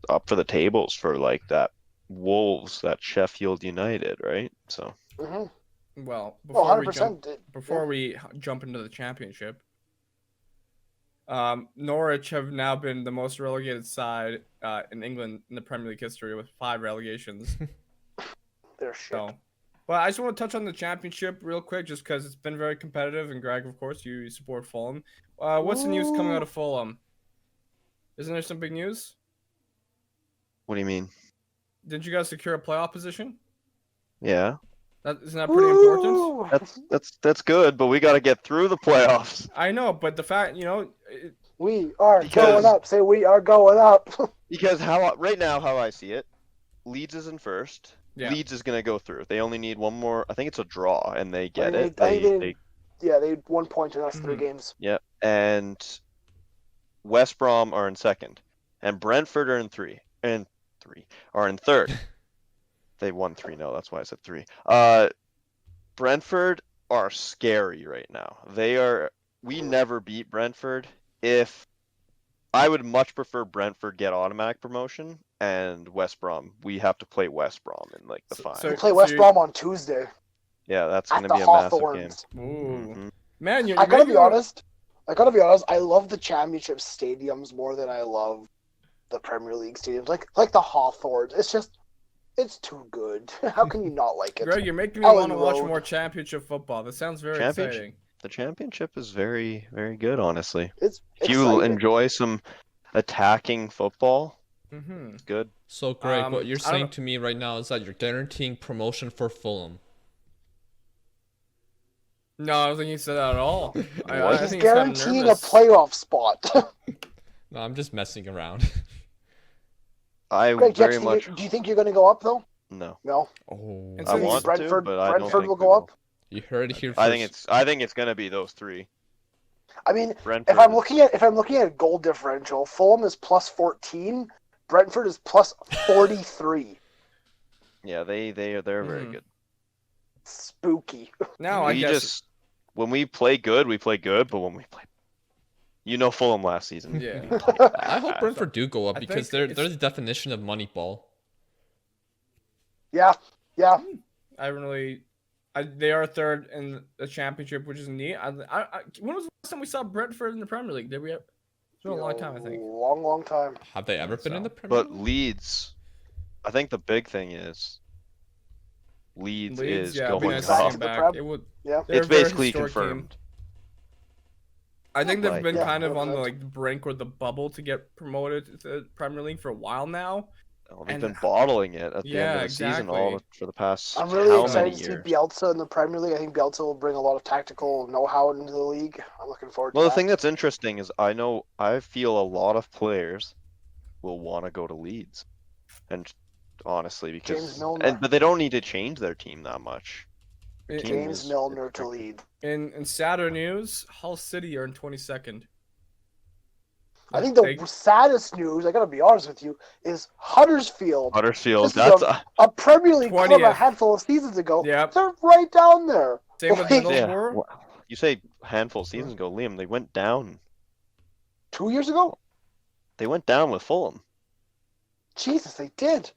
up for the tables for that Wolves, that Sheffield United, right? So Well, 100%. Before we jump into the championship, Norwich have now been the most relegated side in England in the Premier League history with 5 relegations. They're shit. So, but I just want to touch on the championship real quick, just because it's been very competitive. And Greg, of course, you support Fulham. What's the news coming out of Fulham? Isn't there some big news? what do you mean? Didn't you guys secure a playoff position? Yeah, Isn't that pretty important? that's good, but we got to get through the playoffs. I know, but the fact, We are Because- going up. Say we are going up. Because right now, how I see it, Leeds is in first. Yeah. Leeds is going to go through. They only need one more. I think it's a draw, and they get it. They had 1 point in the last 3 games. Yeah, and West Brom are in second, and Brentford are in third. They won 3-0. That's why I said 3. Brentford are scary right now. We never beat Brentford. I would much prefer Brentford get automatic promotion, and West Brom, we have to play West Brom in the final. We play West Brom on Tuesday. Yeah, that's At going to the be a massive game. Hawthorns. Ooh. Man, I gotta be honest. I love the championship stadiums more than I love the Premier League stadiums. Like the Hawthorns. It's too good. How can you not like it? Greg, you're making me want to watch more championship football. That sounds very exciting. The championship is very, very good, honestly. It's If you exciting. enjoy some attacking football, it's good. So, Greg, what you're I don't saying know- to me right now is that you're guaranteeing promotion for Fulham. No, I don't think he said that at all. I He's think he's kinda guaranteeing a nervous. playoff spot. No, I'm just messing around. I Greg, very much do you think you're going to go up though? no. No. Oh, It's I So you want Brentford, to, but I don't Brentford think will we go up. you heard it here first. I think it's gonna be those 3. I mean, Brentford. if I'm looking at goal differential, Fulham is plus 14, Brentford is plus 43. Yeah, they're very good. Spooky. Now I guess. When we play good, we play good. But when we play, Fulham last season. Yeah. we played bad. I hope Brentford do go up I because think they're the definition of money ball. Yeah. They are third in the championship, which is neat. When was the last time we saw Brentford in the Premier League? It's been a long time, I think. Long time. Have they ever been in so. the Premier But League? Leeds, I think the big thing is Leeds is yeah, it'd be going nice back to up. see to them the back. Prem. It would. Yeah. they're a It's very basically historic team. confirmed. I think they've been Yeah, kind of on the 100%. like brink or the bubble to get promoted to the Premier League for a while now. Oh, they've And- been bottling it at the end Yeah, of the season exactly. for the past I'm really how excited many to see years? Bielsa in the Premier League. I think Bielsa will bring a lot of tactical know-how into the league. I'm looking forward Well, to the thing that. that's interesting is I feel a lot of players will want to go to Leeds, and honestly, James Milner. but they don't need to change their team that much. The team James is Milner to expected. lead. In sadder news, Hull City are in 22nd. I think the saddest news, I gotta be honest with you, is Huddersfield. Huddersfield, This is that's a Premier League club a 20th. handful of seasons ago. Yep. They're right down there. Same with Like, Middlesbrough. you say a handful of seasons ago, Liam. They went down. 2 years ago? They went down with Fulham. Jesus, they did.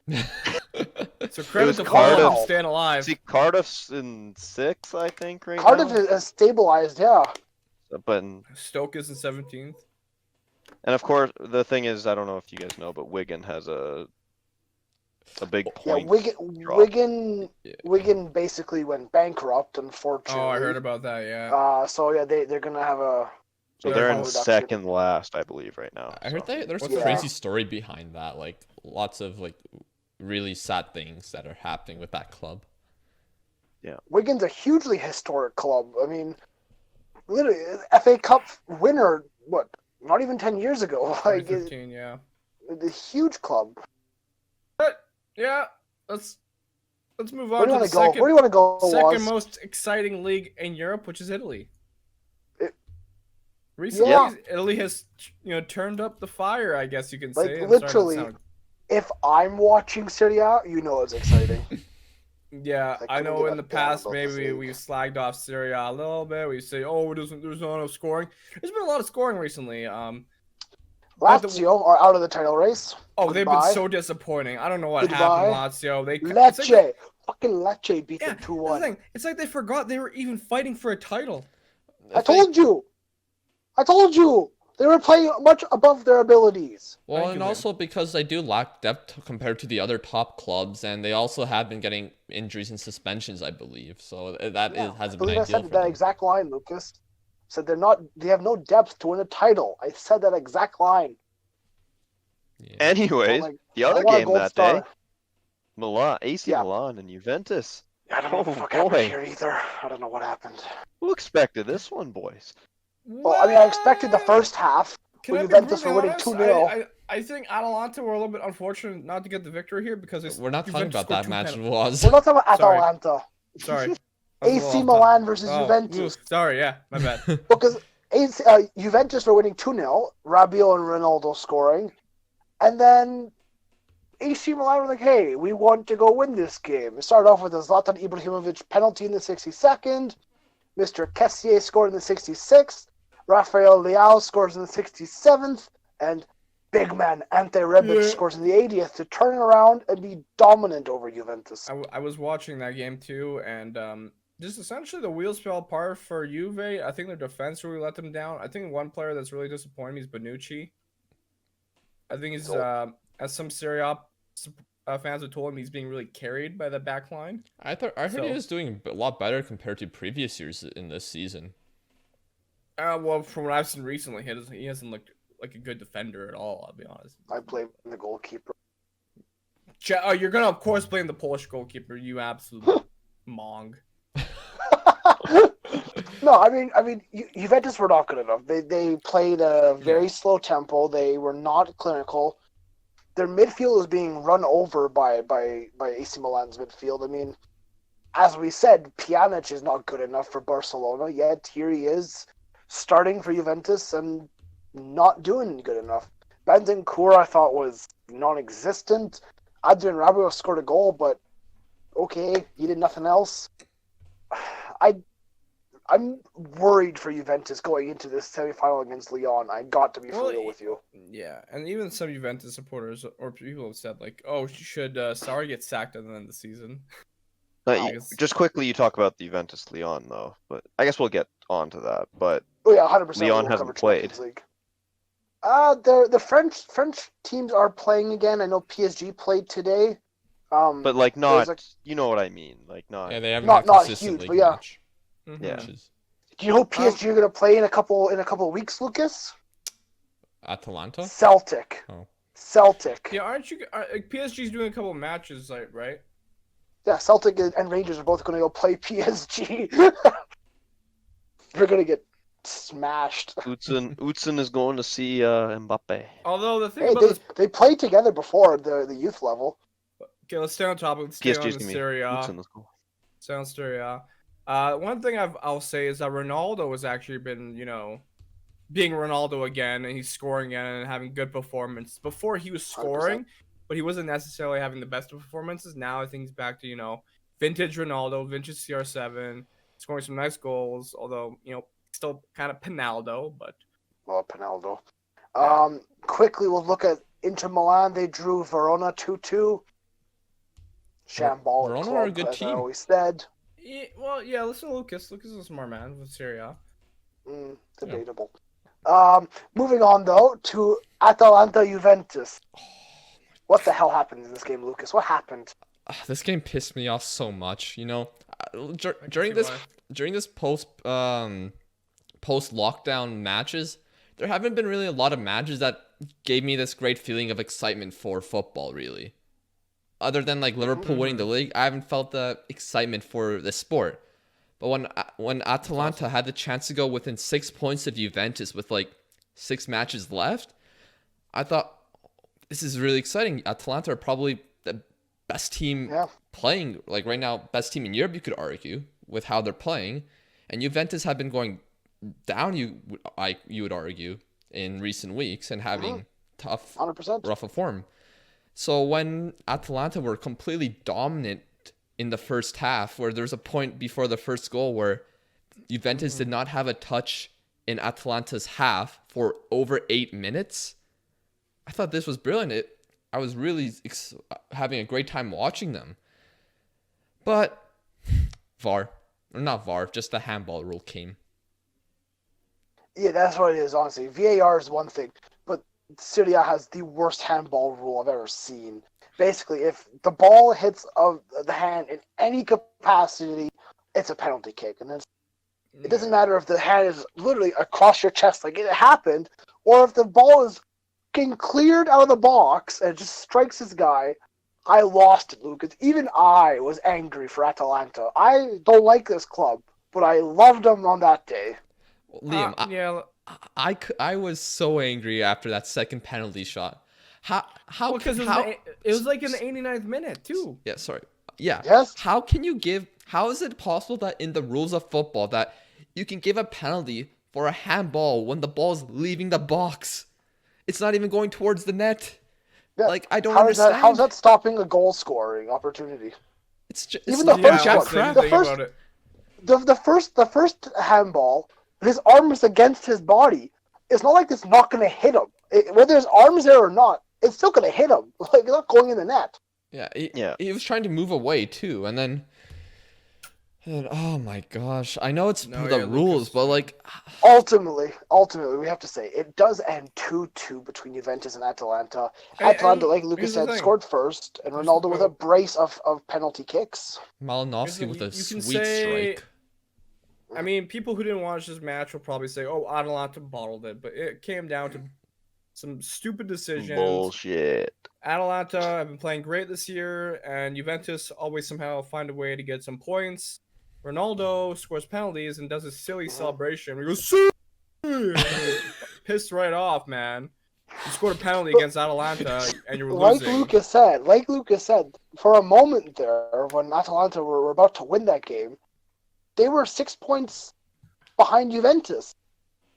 So credit was to Cardiff. Fulham for staying alive. See, Cardiff's in 6th, I think, right Cardiff now. has stabilized, yeah. But Stoke is in 17th. and of course, the thing is, I don't know if you guys know, but Wigan has a big Yeah, point. drop. Wigan basically went bankrupt, unfortunately. Oh, I heard about that. Yeah. So yeah, they're gonna have a. So Yeah, they're in reduction. second last, I believe, right now. I heard so. there's a Yeah. crazy story behind that. Like lots of like really sad things that are happening with that club. Wigan's a hugely historic club. I mean, literally, FA Cup winner. What? Not even 10 years ago. Like, 2015, yeah. it's a huge club. Yeah. Let's move Where on do you to want the to go? second, Where do you want to go? second Waz? most exciting league in Europe, which is Italy. It- Recently, Yeah. Italy has turned up the fire, I guess you can Like, say. I'm starting to literally. sound- If I'm watching Serie A, you know it's exciting. Yeah, I I couldn't know give in a the damn past about this maybe league. we slagged off Serie A a little bit. We say, oh, there's not enough scoring. There's been a lot of scoring recently. But the- Lazio are out of the title race. Oh, they've been Goodbye. so disappointing. I don't know what Goodbye. happened, Lazio. It's like Lecce. Fucking Lecce beat yeah, them that's 2-1. the thing. It's like they forgot they were even fighting for a title. I told you. They were playing much above their abilities. Well, Thank and you, Liam. also because they do lack depth compared to the other top clubs, and they also have been getting injuries and suspensions, I believe. So that Yeah, hasn't I been believe I ideal said for that them. exact line, Lucas. Said they have no depth to win a title. I said that exact line. Yeah. Anyways, Like, the I other want a game gold that star. day, AC Yeah. Milan and Juventus. I don't know what the Oh, fuck happened boy. here either. I don't know what happened. Who expected this one, boys? Well, I mean, I expected the first half. Can when I be Juventus were brutally winning honest? 2-0. I think Atalanta were a little bit unfortunate not to get the victory here because We're not talking Juventus about that scored match, two was. We're not talking about Sorry. Atalanta. Sorry. That was a AC little Milan versus off- Juventus. Sorry, yeah, my bad. Because Juventus were winning 2-0, Rabiot and Ronaldo scoring, and then AC Milan were like, hey, we want to go win this game. It started off with a Zlatan Ibrahimovic penalty in the 62nd, Mr. Kessié scored in the 66th, Rafael Leao scores in the 67th, and big man Ante Rebic Yeah. scores in the 80th to turn it around and be dominant over Juventus. I was watching that game too, and just essentially the wheels fell apart for Juve. I think their defense really let them down. I think one player that's really disappointing me is Bonucci. I think he's as some Serie A fans have told him, he's being really carried by the back line. I heard he So- was doing a lot better compared to previous years in this season. Well, from what I've seen recently, he hasn't looked like a good defender at all. I'll be honest. I blame the goalkeeper. You're gonna of course blame the Polish goalkeeper. You absolute mong. No, I mean, Juventus were not good enough. They played a very slow tempo. They were not clinical. Their midfield was being run over by AC Milan's midfield. I mean, as we said, Pjanic is not good enough for Barcelona. Yet here he is, starting for Juventus and not doing good enough. Bentancur, I thought, was non-existent. Adrian Rabiot scored a goal, but okay, he did nothing else. I'm worried for Juventus going into this semi-final against Lyon. I got to be for real with you. Yeah, and even some Juventus supporters or people have said like, "Oh, should Sarri get sacked at the end of the season?" Just quickly, you talk about the Juventus Lyon though, but I guess we'll get on to that. But Oh yeah, 100%. Lyon we'll hasn't cover played. Champions League. The French teams are playing again. I know PSG played today. but like there's not, you know what I mean, like not. Yeah, they haven't Not- had not consistent huge, league but yeah. match Mhm. Yeah. matches. Do you know who PSG are going to play in a couple of weeks, Lucas? Atalanta? Celtic. Oh. Celtic. Yeah, aren't you? PSG's doing a couple of matches, like, right? Yeah, Celtic and Rangers are both going to go play PSG. They're going to get smashed. Utsun is going to see Mbappe. Although the thing Hey, about this, they played together before the youth level. okay, let's stay on topic. Let's stay on PSG's the gonna be Serie A. Utsun, let's go. Sounds Serie A. One thing I'll say is that Ronaldo has actually been, being Ronaldo again, and he's scoring again and having good performance. Before he was scoring, 100%. but he wasn't necessarily having the best of performances. Now I think he's back to, vintage Ronaldo, vintage CR7, scoring some nice goals, although, still kind of Pinaldo, but Well, Pinaldo. Yeah. Quickly, we'll look at Inter Milan. They drew Verona 2-2. Shambolic Verona club, are a good as I team. always said. yeah, listen to Lucas. Lucas is a smart man with Serie A. Debatable. Moving on, though, to Atalanta Juventus. What the hell happened in this game, Lucas? What happened? This game pissed me off so much. During see this why. during this post lockdown matches, there haven't been really a lot of matches that gave me this great feeling of excitement for football. Really, other than like Liverpool winning the league, I haven't felt the excitement for the sport. But when Atalanta had the chance to go within 6 points of Juventus with like 6 matches left, I thought this is really exciting. Atalanta are probably the best team playing, like right now, best team in Europe, you could argue, with how they're playing. And Juventus have been going down, you would argue, in recent weeks and having tough, 100%. rough of form. So when Atalanta were completely dominant in the first half, where there's a point before the first goal where Juventus did not have a touch in Atalanta's half for over 8 minutes, I thought this was brilliant. I was really having a great time watching them. But just the handball rule came. Yeah, that's what it is, honestly. VAR is one thing, but Serie A has the worst handball rule I've ever seen. Basically, if the ball hits the hand in any capacity, it's a penalty kick. And it doesn't matter if the hand is literally across your chest like it happened, or if the ball is getting cleared out of the box and it just strikes this guy. I lost it, Lucas. Even I was angry for Atalanta. I don't like this club, but I loved them on that day. Liam, yeah. I was so angry after that second penalty shot. How Because it was like in the 89th minute too. Yeah, sorry. Yeah. Yes. How is it possible that in the rules of football that you can give a penalty for a handball when the ball's leaving the box? It's not even going towards the net. Yeah. Like, I don't understand. How's that stopping a goal scoring opportunity? It's just Even the first one. The first handball, his arm is against his body. It's not like it's not going to hit him. Whether his arm's there or not, it's still going to hit him. Like, it's not going in the net. Yeah, he was trying to move away too, and then oh my gosh, I know it's the rules, but like ultimately, we have to say it does end 2-2 between Juventus and Atalanta. Atalanta, like Lucas said, scored first, and Ronaldo with a brace of penalty kicks. Malinowski with a sweet strike. I mean, people who didn't watch this match will probably say, "Oh, Atalanta bottled it," but it came down to some stupid decisions. Bullshit. Atalanta have been playing great this year, and Juventus always somehow find a way to get some points. Ronaldo scores penalties and does a silly celebration. He goes, "See!" Pissed right off, man. You scored a penalty against Atalanta, and you were losing. Like Lucas said, for a moment there, when Atalanta were about to win that game, they were 6 points behind Juventus.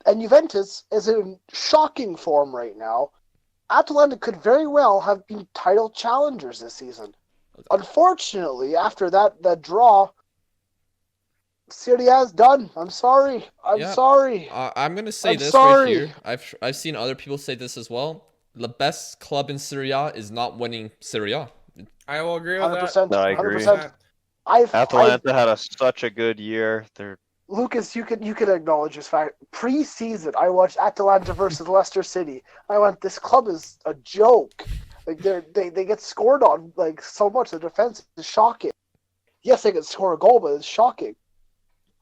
And Juventus is in shocking form right now. Atalanta could very well have been title challengers this season. Unfortunately, after that draw, Serie A's done. I'm sorry. I'm sorry. I'm gonna say right here. I've seen other people say this as well. The best club in Serie A is not winning Serie A. I will agree with 100%, that. I agree. 100%. Atalanta had such a good year. Lucas, you could acknowledge this fact. Pre-season, I watched Atalanta versus Leicester City. I went, this club is a joke. Like they get scored on like so much. The defense is shocking. Yes, they can score a goal, but it's shocking.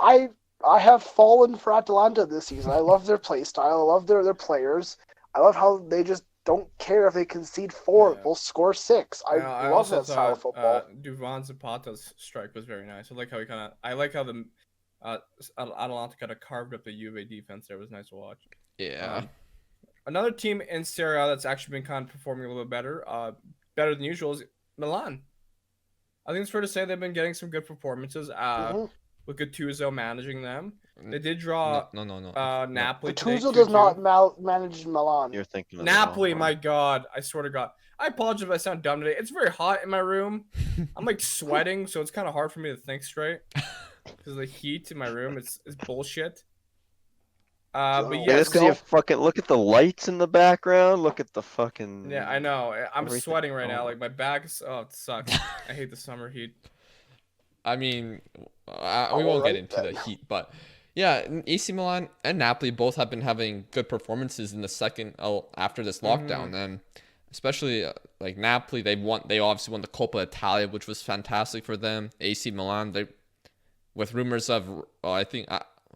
I I have fallen for Atalanta this season. I love their play style. I love their players. I love how they just don't care if they concede 4. Yeah. They'll score 6. I love also that style of football. Duvan Zapata's strike was very nice. I like how the Atalanta kind of carved up the Juve defense there. It was nice to watch. Yeah. Another team in Serie A that's actually been kind of performing a little bit better than usual is Milan. I think it's fair to say they've been getting some good performances. With Gattuso managing them, they did draw No. Napoli. today, Gattuso does 2-2. not manage Milan. You're thinking of Napoli, the wrong my one. God, I swear to God. I apologize if I sound dumb today. It's very hot in my room. I'm like sweating, so it's kind of hard for me to think straight because the heat in my room is bullshit. But Yeah, yeah, that's because you fucking look at the lights in the background. Look at the fucking. yeah, I know. I'm everything. sweating right Oh now. my- Like my back is. Oh, it sucks. I hate the summer heat. I mean, we won't get into the heat, but yeah, AC Milan and Napoli both have been having good performances in the after this lockdown, and especially like Napoli, they obviously won the Coppa Italia, which was fantastic for them. AC Milan, with rumors of, I think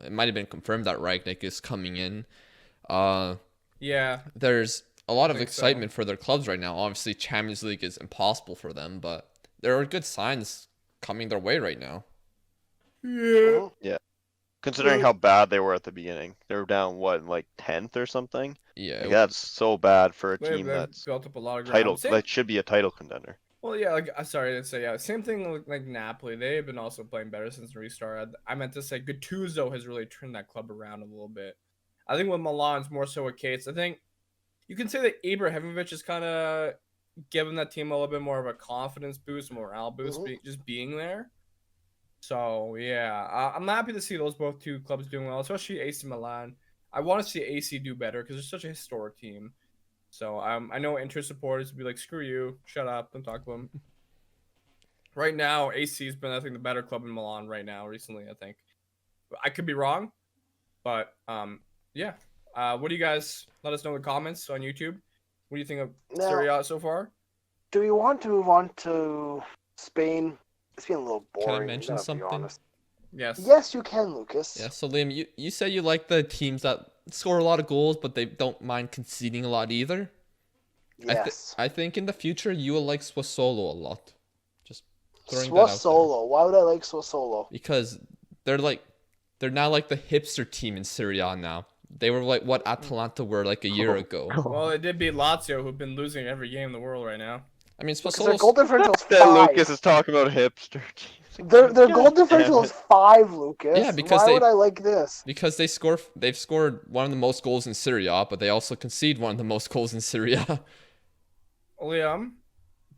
it might have been confirmed that Rangnick is coming in. Yeah. There's a lot of think so. excitement for their clubs right now. Obviously, Champions League is impossible for them, but there are good signs coming their way right now. Yeah. Considering how bad they were at the beginning, they were down what, like 10th or something. Yeah, Like, that's so bad for a They've team that's built up a lot of title. ground. That should be a title contender. Well, yeah, like sorry to say, yeah, same thing with like Napoli. They've been also playing better since the restart. I meant to say Gattuso has really turned that club around a little bit. I think with Milan's more so a case. I think you can say that Ibrahimovic has kind of given that team a little bit more of a confidence boost, morale boost, just being there. So yeah, I'm happy to see those both two clubs doing well, especially AC Milan. I want to see AC do better because they're such a historic team. So I know Inter supporters would be like, screw you, shut up, don't talk to them. Right now, AC has been, I think, the better club in Milan right now, recently, I think. I could be wrong, but yeah. What do you guys, let us know in the comments on YouTube. What do you think of Serie A so far? Do we want to move on to Spain? It's been a little boring. Can I mention something? Yes. Yes, you can, Lucas. Yeah, so Liam, you say you like the teams that score a lot of goals, but they don't mind conceding a lot either. Yes. I think in the future you will like Sassuolo a lot. Just throwing that out there. Sassuolo. Why would I like Sassuolo? Because they're now like the hipster team in Serie A now. They were like what Atalanta were like a year ago. Well, they did beat Lazio, who've been losing every game in the world right now. I mean, Because their goal Sassuolo's differential is That 5. Lucas is talking about hipster. Their goal God differential damn is it. 5, Lucas. Yeah, because why would I like this? because they've scored one of the most goals in Serie A, but they also concede one of the most goals in Serie A. Liam,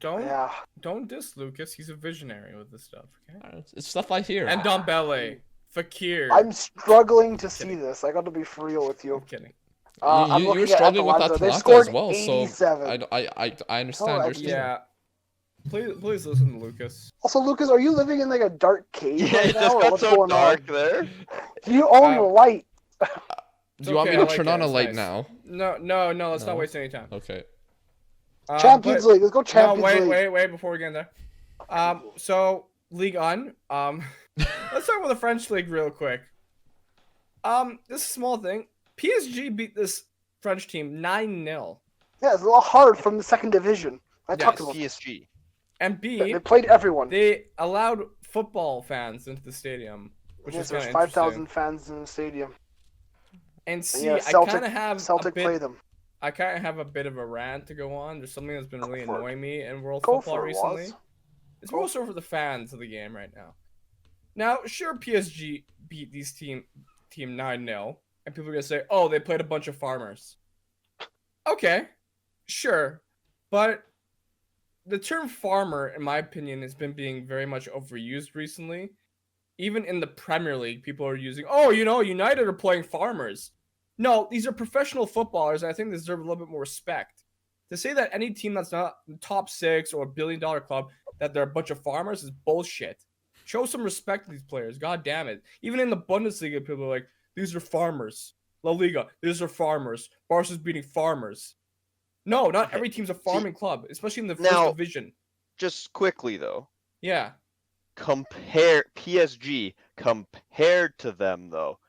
Yeah. don't diss Lucas. He's a visionary with this stuff. Okay. It's stuff I hear. And Dombele, Fakir. I'm struggling to see this. I got to be for real with you. I'm kidding. I'm you were looking at struggling with Atalanta. They Atalanta scored as well, 87. so I understand your actually- Yeah. Please listen to Lucas. Also, Lucas, are you living in like a dark cave Yeah, right it now, just or got what's so going dark on? there. Do you own a light? Do you want me okay, to I turn like on it, a it's light nice. now? No, let's not No? waste any time. Okay. Champions But- League. Let's go Champions No, League. wait, before we get in there. So Ligue 1. Let's talk about the French league real quick. This is a small thing. PSG beat this French team 9-0. Yeah, it's a little hard from the second division. I talked about this. PSG. And They played everyone. they allowed football fans into the stadium, which Yes, is there's kind of 5,000 fans in the stadium. And And see, yeah, I kind of have Celtic a bit, play them. I kind of have a bit of a rant to go on. There's something that's been really Go for it. annoying me in world Go football for it, recently. Waz. It's Go more so for the fans of the game right now. Now, sure, PSG beat these team 9-0, and people are gonna say, "Oh, they played a bunch of farmers." Okay, sure, but the term farmer, in my opinion, has been being very much overused recently. Even in the Premier League, people are using, "Oh, United are playing farmers." No, these are professional footballers, and I think they deserve a little bit more respect. To say that any team that's not top 6 or a billion-dollar club, that they're a bunch of farmers is bullshit. Show some respect to these players. God damn it. Even in the Bundesliga, people are like, these are farmers. La Liga, these are farmers. Barca's beating farmers. No, not every team's a farming club, especially in the first Now- division. Just quickly though, Yeah. PSG compared to them though,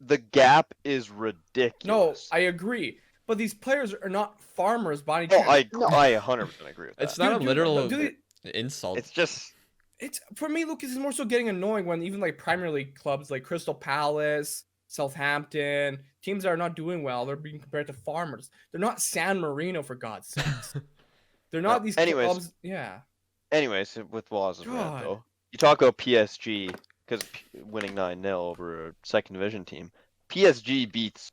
the gap is No, ridiculous. I agree. But these players are not farmers by any Oh, chance. I 100% agree with that. It's not a Dude, literal dude, insult. It's just It's for me, Lucas, is more so getting annoying when even like Premier League clubs like Crystal Palace, Southampton, teams that are not doing well, they're being compared to farmers. They're not San Marino, for God's sakes. They're not these anyways. clubs. Yeah. Anyways, with Waz's rant God. though, you talk about PSG because winning 9-0 over a second division team. PSG beats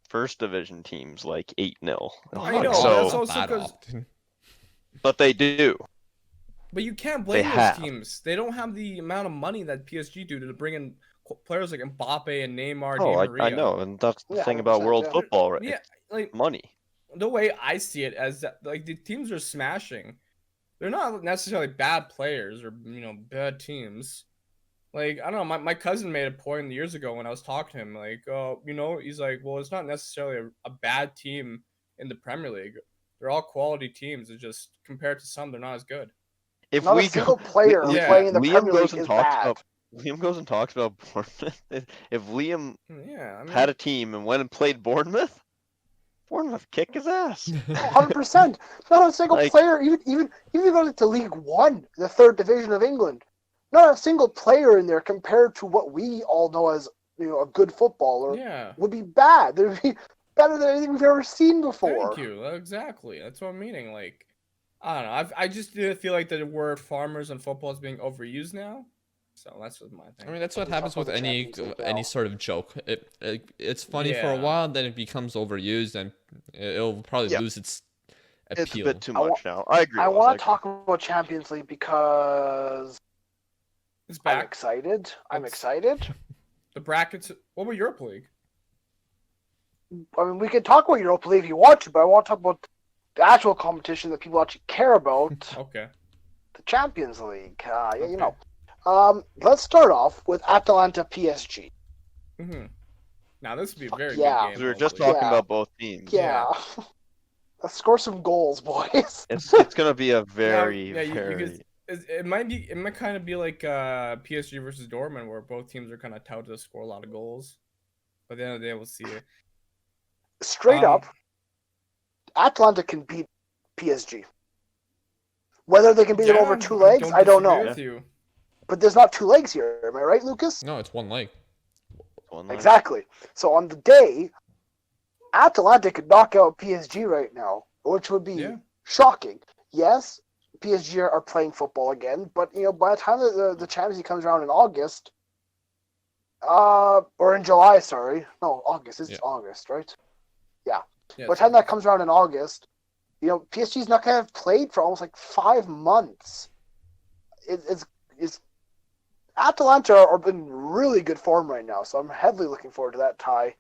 first division teams like 8-0. I know, So, that's also That 'cause- often. but they do. But you can't blame those have. teams. They don't have the amount of money that PSG do to bring in players like Mbappe and Neymar, Oh, Di Maria. I know, and that's the Yeah, thing about 100%, world yeah. football, right? Yeah, like Money. the way I see it as that, like the teams are smashing. They're not necessarily bad players or bad teams. Like I don't know, my cousin made a point years ago when I was talking to him, like, he's like, well, it's not necessarily a bad team in the Premier League. They're all quality teams. It's just compared to some, they're not as good. If Not we a single go, player Yeah. playing in the Liam Premier goes League and is talks bad. about Liam goes and talks about Bournemouth. If Liam Yeah, I mean, had a team and went and played Bournemouth kick his ass. 100%. Not a single Like- player, even going to League One, the third division of England. Not a single player in there compared to what we all know as a good footballer yeah. would be bad. They'd be better than anything we've ever seen before. Thank you. Exactly. That's what I'm meaning. Like, I don't know. I just feel like the word farmers and football is being overused now. So that's just my thing. I mean, that's what We happens talk with about the any Champions League any now. sort of joke. It's funny for a Yeah. while, then it becomes overused, and it'll probably Yeah. lose its It's a appeal. bit too I wa- much now. I agree. I Waz, want agree. to talk about Champions League because It's I'm back. excited. I'm It's- excited. The brackets. What about Europa League? I mean, we can talk about Europa League if you want to, but I want to talk about the actual competition that people actually care about, Okay. the Champions League. Okay. Let's start off with Atalanta PSG. Mm-hmm. Now this would be a very yeah. good 'Cause game. we were just hopefully. talking Yeah. about both teams. Yeah. Let's score some goals, boys. It's gonna be a very yeah, you very. could- It might kind of be like PSG versus Dortmund, where both teams are kind of touted to score a lot of goals. But at the end of the day, we'll see it. Straight Um, up, Atalanta can beat PSG. Whether they can beat them over two legs, I don't disagree know. with you. But there's not two legs here. Am I right, Lucas? No, it's one leg. One leg. Exactly. So on the day, Atalanta could knock out PSG right now, which would be Yeah. shocking. Yes, PSG are playing football again, but by the time the Champions League comes around in August, or in July, sorry, no, August. It's Yeah. August, right? Yeah, By the time that comes around in August, PSG's not gonna have played for almost like 5 months. It's Atalanta are in really good form right now, so I'm heavily looking forward to that tie.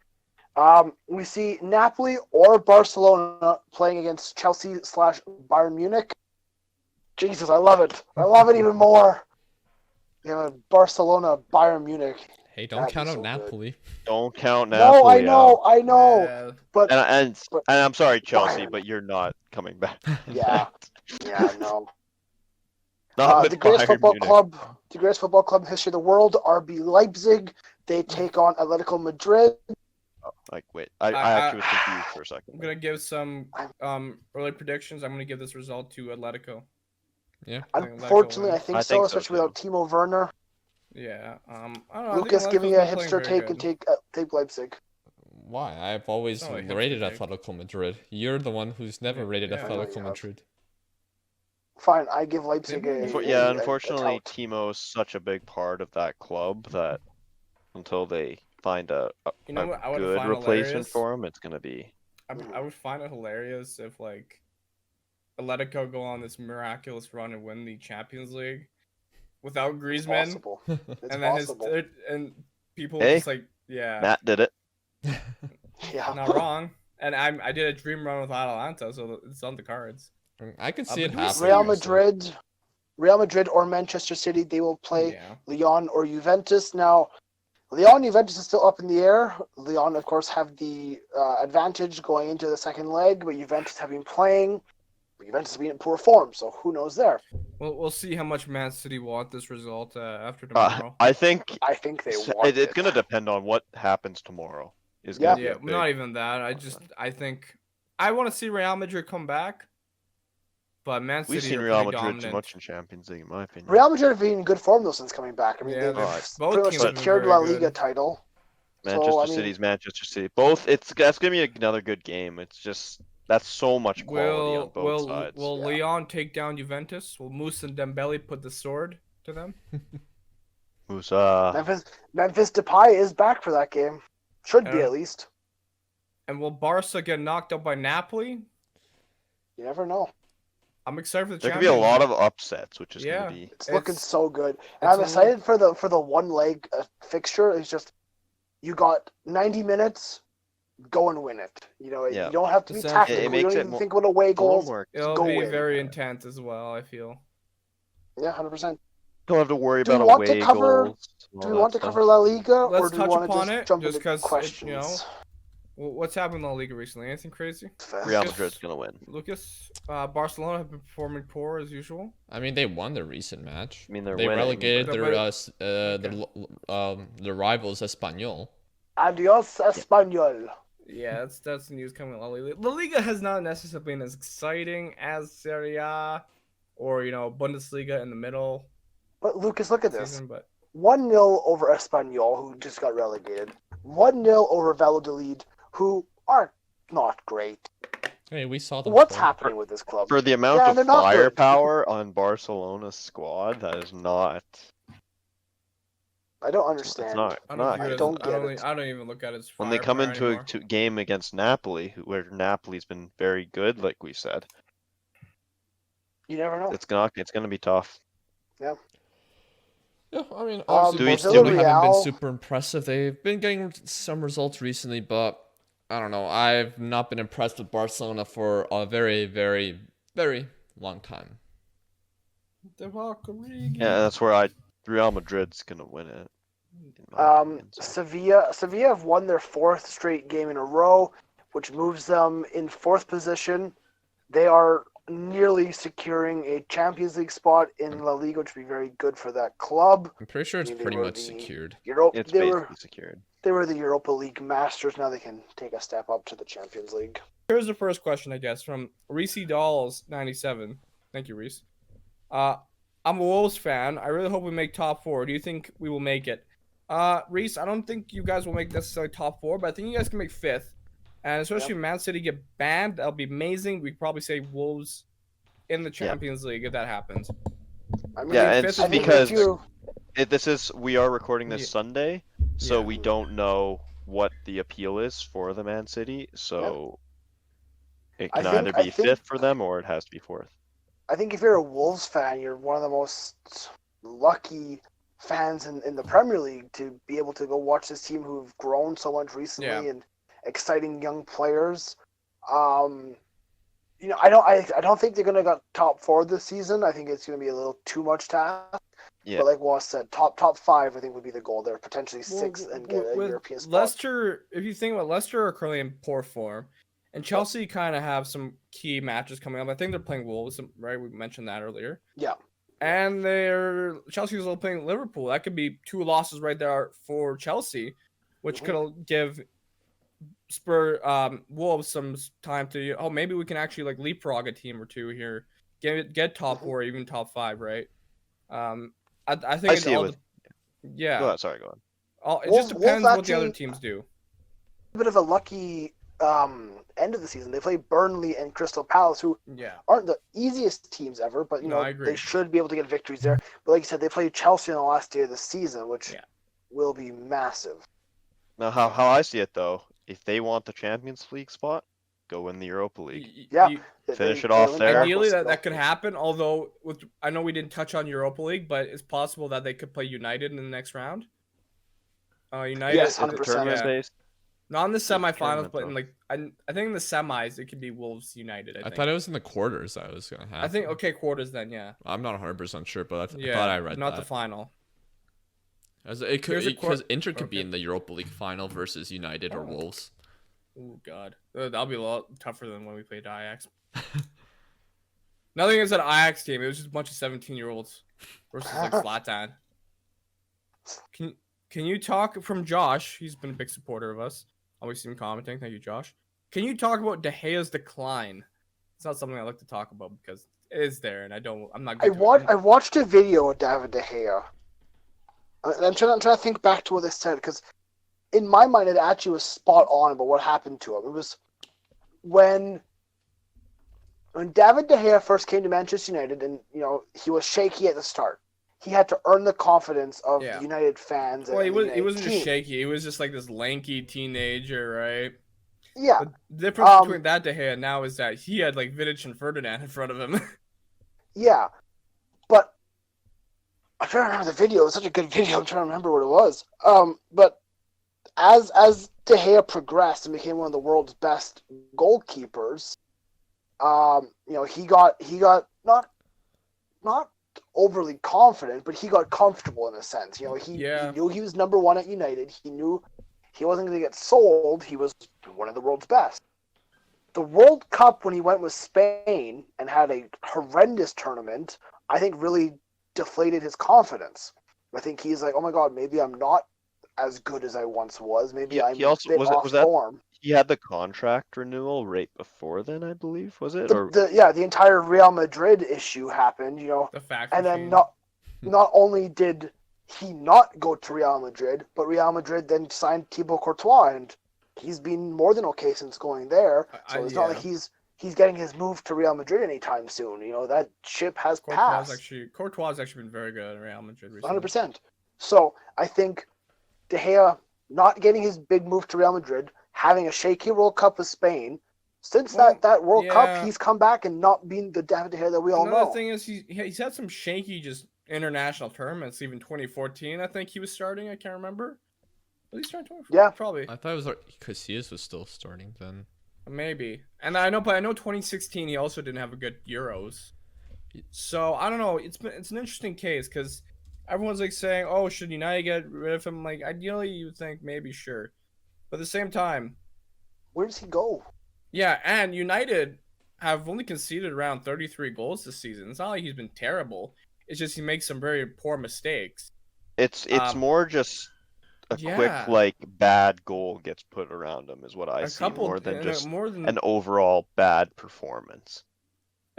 We see Napoli or Barcelona playing against Chelsea / Bayern Munich. Jesus, I love it. I love it even more. Barcelona, Bayern Munich. Hey, don't That'd count be out so good. Napoli. Don't count Napoli No, I know, Yeah. but And But- I'm sorry, Chelsea, Bayern. but you're not coming back. Yeah. yeah, no. Not with The greatest Bayern football Munich. club, the greatest football club in the history of the world, RB Leipzig. They take on Atletico Madrid. Like, wait, I I- actually was confused for a second. I'm gonna give some early predictions. I'm gonna give this result to Atletico. Yeah. I think Atletico Unfortunately, I wins. think I so, think so, especially without Timo Werner. Yeah. I don't know. I think Lucas giving Atletico's a been playing hipster very take and good. take Leipzig. Why? I've always Oh, I have to rated take. Atletico Madrid. You're the one who's never Yeah, rated yeah. I know you Atletico have. Madrid. Fine, I give Leipzig Maybe- a, Unfor- Yeah, a unfortunately, tout. Timo's such a big part of that club that until they find a You know what I would good find replacement hilarious? for him, it's gonna be. I would find it hilarious if like Atletico go on this miraculous run and win the Champions League without It's Griezmann, possible. It's and then possible. and people Hey, just like Matt did it. Yeah. not wrong. And I did a dream run with Atalanta, so it's on the cards. I could but see it do we happening. see Real Madrid or Manchester City, they will play Yeah. Lyon or Juventus. Now, Lyon Juventus is still up in the air. Lyon, of course, have the advantage going into the second leg, but Juventus have been playing. Juventus being in poor form, so who knows there? We'll see how much Man City want this result after tomorrow. I think I think they want it's going to depend on what happens tomorrow. Is Yeah. going to be Yeah, a big... not even that. I think I want to see Real Madrid come back, but Man City We've seen are Real pretty Madrid dominant. too much in Champions League, in my opinion. Real Madrid have been in good form though since coming back. I mean, Yeah, they've both pretty much teams have been secured very La good. Liga title. Manchester I mean, City's Manchester City. Both. That's going to be another good game. It's just that's so much quality on both sides. Will Yeah. Leon take down Juventus? Will Musa and Dembele put the sword to them? Musa. Memphis Depay is back for that game. Should be Yeah. at least. And will Barca get knocked out by Napoli? You never know. I'm excited for the There could be a Champions lot League. of upsets, which is Yeah. going to be. It's looking It's- so good. it's And I'm a excited for the one leg fixture. It's just you got 90 minutes, go and win it. You know, Yeah. you don't have to be It tactical. it you makes don't it even more- think about away A little goals. more. It'll go be win. very intense as well, I feel. Yeah, 100%. Don't have to worry Do we about want to away cover- goals. and Do all we that want to stuff. cover La Liga, or Let's do we touch want to upon just it, jump just into 'cause it, questions? What's happened in La Liga recently? Anything crazy? Fast. Real Lucas? Madrid's going to win. Lucas, Barcelona have been performing poor as usual. I mean, they won their recent match. I mean, they're They winning, relegated but- their rivals Espanyol. Adios, Espanyol. Yeah, that's the news coming. La Liga. La Liga has not necessarily been as exciting as Serie A or Bundesliga in the middle But Lucas, look at this. season, but 1-0 over Espanyol, who just got relegated. 1-0 over Valladolid, who are not great. Hey, we saw them. What's before. happening with this club? For the amount Yeah, of they're not good. firepower on Barcelona's squad, that is not. I don't It's understand. not. I not don't, view it good. as- don't I get don't, it. I don't even look at it as When they come firepower into anymore. a game against Napoli, where Napoli's been very good, like we said, You never know. it's gonna be tough. Yeah, I mean, Do obviously we Barcelona still- haven't been Villarreal- super impressive. They've been getting some results recently, but I don't know. I've not been impressed with Barcelona for a very, very, very long time. The Valkyrie. Yeah, that's where Real Madrid's gonna win it. in my opinion, so. Sevilla have won their 4th straight game in a row, which moves them in 4th position. They are nearly securing a Champions League spot in La Liga, which would be very good for that club. I'm pretty sure it's mean, they pretty were much the- secured. It's They basically were secured. the Europa League masters. Now they can take a step up to the Champions League. Here's the first question, I guess, from Reese Dolls 97. Thank you, Reese. I'm a Wolves fan. I really hope we make top 4. Do you think we will make it? Reese, I don't think you guys will make necessarily top 4, but I think you guys can make 5th. And especially if Man City get banned, that'll be amazing. We could probably say Wolves in the Champions League if that happens. I mean, Yeah, and fifth it's is because we are recording this Yeah. Sunday, so Yeah. we don't know what the appeal is for the Man City. So it I can think- either I be think- 5th for them or it has to be 4th. I think if you're a Wolves fan, you're one of the most lucky fans in the Premier League to be able to go watch this team who've grown so much recently Yeah. and exciting young players. I don't think they're gonna get top 4 this season. I think it's gonna be a little too much task. Yeah. But like Waz said, top 5 I think would be the goal there. Potentially 6th and get a With European spot. Leicester, if you think about Leicester are currently in poor form, and Chelsea kind of have some key matches coming up. I think they're playing Wolves, right? We mentioned that earlier. Yeah. And Chelsea's still playing Liverpool. That could be 2 losses right there for Chelsea, which Mhm. could give Wolves some time to maybe we can actually like leapfrog a team or 2 here, get top 4, even top 5, right? I think I it see it all with. yeah. Go ahead, sorry, go on. It Wolves- just depends Wolves what the other actually- teams do. A bit of a lucky end of the season. They play Burnley and Crystal Palace, who Yeah. aren't the easiest teams ever, but No, I agree. they should be able to get victories there. But like you said, they play Chelsea on the last day of the season, which Yeah. will be massive. Now, how I see it though, if they want the Champions League spot, go win the Europa League. Yeah. Finish it off win there. the Ideally, Europa that could still. happen. Although, I know we didn't touch on Europa League, but it's possible that they could play United in the next round. United, Yes, Is it 100%. tournament Yeah. based? not in the It's a semifinals, tournament, but in though. like I think in the semis it could be Wolves United. I thought it was in the quarters that was gonna happen. I think okay, quarters then, yeah. I'm not 100% sure, but I Yeah, thought I read not that. the final. It could Here's a because Inter could be okay. in the Europa League final versus United or Oh. Wolves. Oh god, that'll be a lot tougher than when we played Ajax. Nothing against that Ajax team. It was just a bunch of 17-year-olds versus like Zlatan. Can you talk from Josh? He's been a big supporter of us. Always seen him commenting. Thank you, Josh. Can you talk about De Gea's decline? It's not something I like to talk about because it is there, and I'm not. I watched a video of David De Gea. I'm trying to think back to what they said because in my mind it actually was spot on about what happened to him. It was when David De Gea first came to Manchester United, and he was shaky at the start. He had to earn the confidence of the United fans. Well, he wasn't team. just shaky. He was just like this lanky teenager, right? Yeah. The difference between that De Gea now is that he had like Vidic and Ferdinand in front of him. Yeah, but I'm trying to remember the video. It was such a good video. I'm trying to remember what it was. But as De Gea progressed and became one of the world's best goalkeepers, he got not overly confident, but he got comfortable in a sense. He knew he was number one at United. He knew he wasn't going to get sold. He was one of the world's best. The World Cup, when he went with Spain and had a horrendous tournament, I think really deflated his confidence. I think he's like, oh my God, maybe I'm not as good as I once was. Maybe I'm a bit off form. He had the contract renewal right before then, I believe, was it? The entire Real Madrid issue happened, The fact and then not only did he not go to Real Madrid, but Real Madrid then signed Thibaut Courtois, and he's been more than okay since going there. So it's not like he's getting his move to Real Madrid anytime soon. That ship has passed. Courtois has actually been very good at Real Madrid recently. 100%. So I think De Gea not getting his big move to Real Madrid, having a shaky World Cup with Spain. Since that World Cup, he's come back and not been the David De Gea that we all know. Another thing is he's had some shaky just international tournaments. Even 2014, I think he was starting. I can't remember. Was he starting 2014? Yeah, probably. I thought it was Casillas was still starting then. Maybe. And I know 2016 he also didn't have a good Euros. So I don't know. It's an interesting case because everyone's like saying, "Oh, should United get rid of him?" Like ideally, you would think maybe sure, but at the same time, where does he go? Yeah, and United have only conceded around 33 goals this season. It's not like he's been terrible. It's just he makes some very poor mistakes. It's more just a quick bad goal gets put around him is what I see more than an overall bad performance.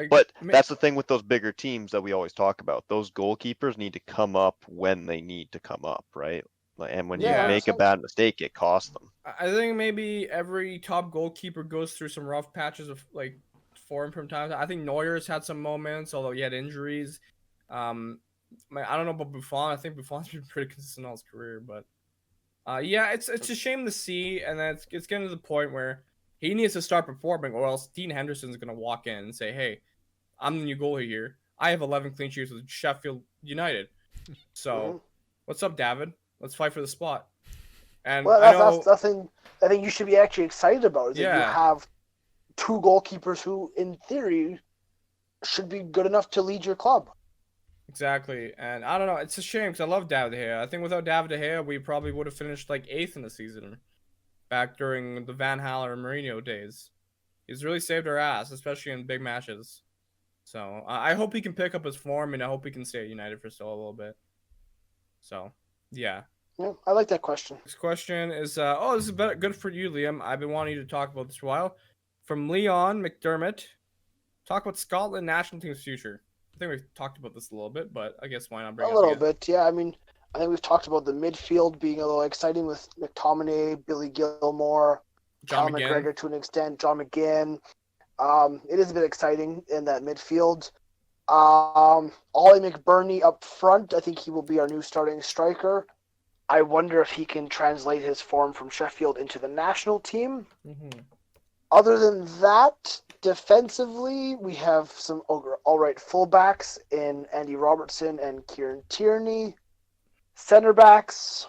But that's the thing with those bigger teams that we always talk about. Those goalkeepers need to come up when they need to come up, right? And when you make a bad mistake, it costs them. I think maybe every top goalkeeper goes through some rough patches of form from time to time. I think Neuer's had some moments, although he had injuries. I don't know about Buffon. I think Buffon's been pretty consistent all his career, but it's a shame to see, and then it's getting to the point where he needs to start performing, or else Dean Henderson's going to walk in and say, "Hey, I'm the new goalie here. I have 11 clean sheets with Sheffield United. So, what's up, David? Let's fight for the spot." And that's nothing. I think you should be actually excited about. Is that you have two goalkeepers who, in theory, should be good enough to lead your club. Exactly, and I don't know. It's a shame because I love David De Gea. I think without David De Gea, we probably would have finished 8th in the season, back during the Van Gaal and Mourinho days. He's really saved our ass, especially in big matches. So I hope he can pick up his form, and I hope he can stay at United for still a little bit. So, yeah. Yeah, I like that question. Next question is, this is good for you, Liam. I've been wanting you to talk about this for a while. From Leon McDermott, talk about Scotland national team's future. I think we've talked about this a little bit, but I guess why not bring it up a little bit, yeah. I mean, I think we've talked about the midfield being a little exciting with McTominay, Billy Gilmore, John McGregor to an extent, John McGinn. It is a bit exciting in that midfield. Ollie McBurney up front, I think he will be our new starting striker. I wonder if he can translate his form from Sheffield into the national team. Mm-hmm. Other than that, defensively, we have some all right fullbacks in Andy Robertson and Kieran Tierney. Center backs,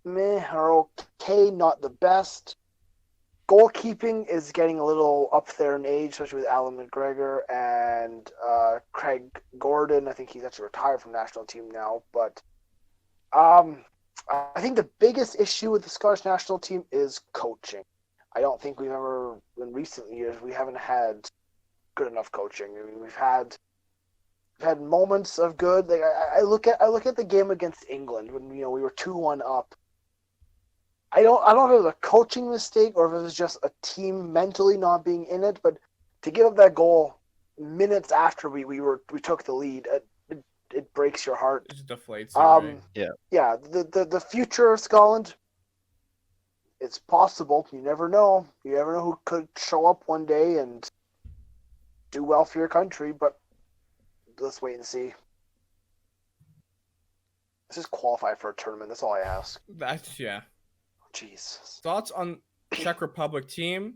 are okay, not the best. Goalkeeping is getting a little up there in age, especially with Alan McGregor and Craig Gordon. I think he's actually retired from the national team now. But I think the biggest issue with the Scottish national team is coaching. I don't think we've ever, in recent years, we haven't had good enough coaching. I mean, we've had had moments of good. Like I look at the game against England when we were 2-1 up. I don't know if it was a coaching mistake or if it was just a team mentally not being in it, but to give up that goal minutes after we took the lead, it breaks your heart. It just deflates you, right? Yeah. The future of Scotland, it's possible. You never know. You never know who could show up one day and do well for your country, but let's wait and see. Let's just qualify for a tournament. That's all I ask. Yeah. Jeez. Thoughts on Czech Republic team?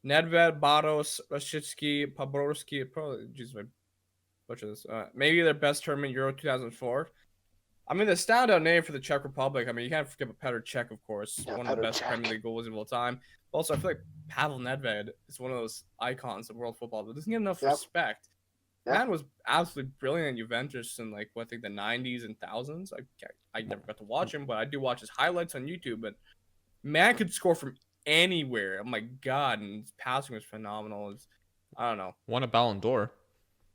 Nedved, Baros, Rashitsky, Pabrovsky. Probably, jeez, my butcher this. Maybe their best tournament, Euro 2004. I mean, the standout name for the Czech Republic. I mean, you can't forget about Petr Cech, of course, Yeah, one of the Petr best Cech. Premier League goalies of all time. Also, I feel like Pavel Nedved is one of those icons of world football that doesn't get enough respect. Yep. Man was absolutely brilliant at Juventus in like I think the 90s and thousands. I never got to watch him, but I do watch his highlights on YouTube. And man could score from anywhere. Oh my god, and his passing was phenomenal. I don't know. Won a Ballon d'Or.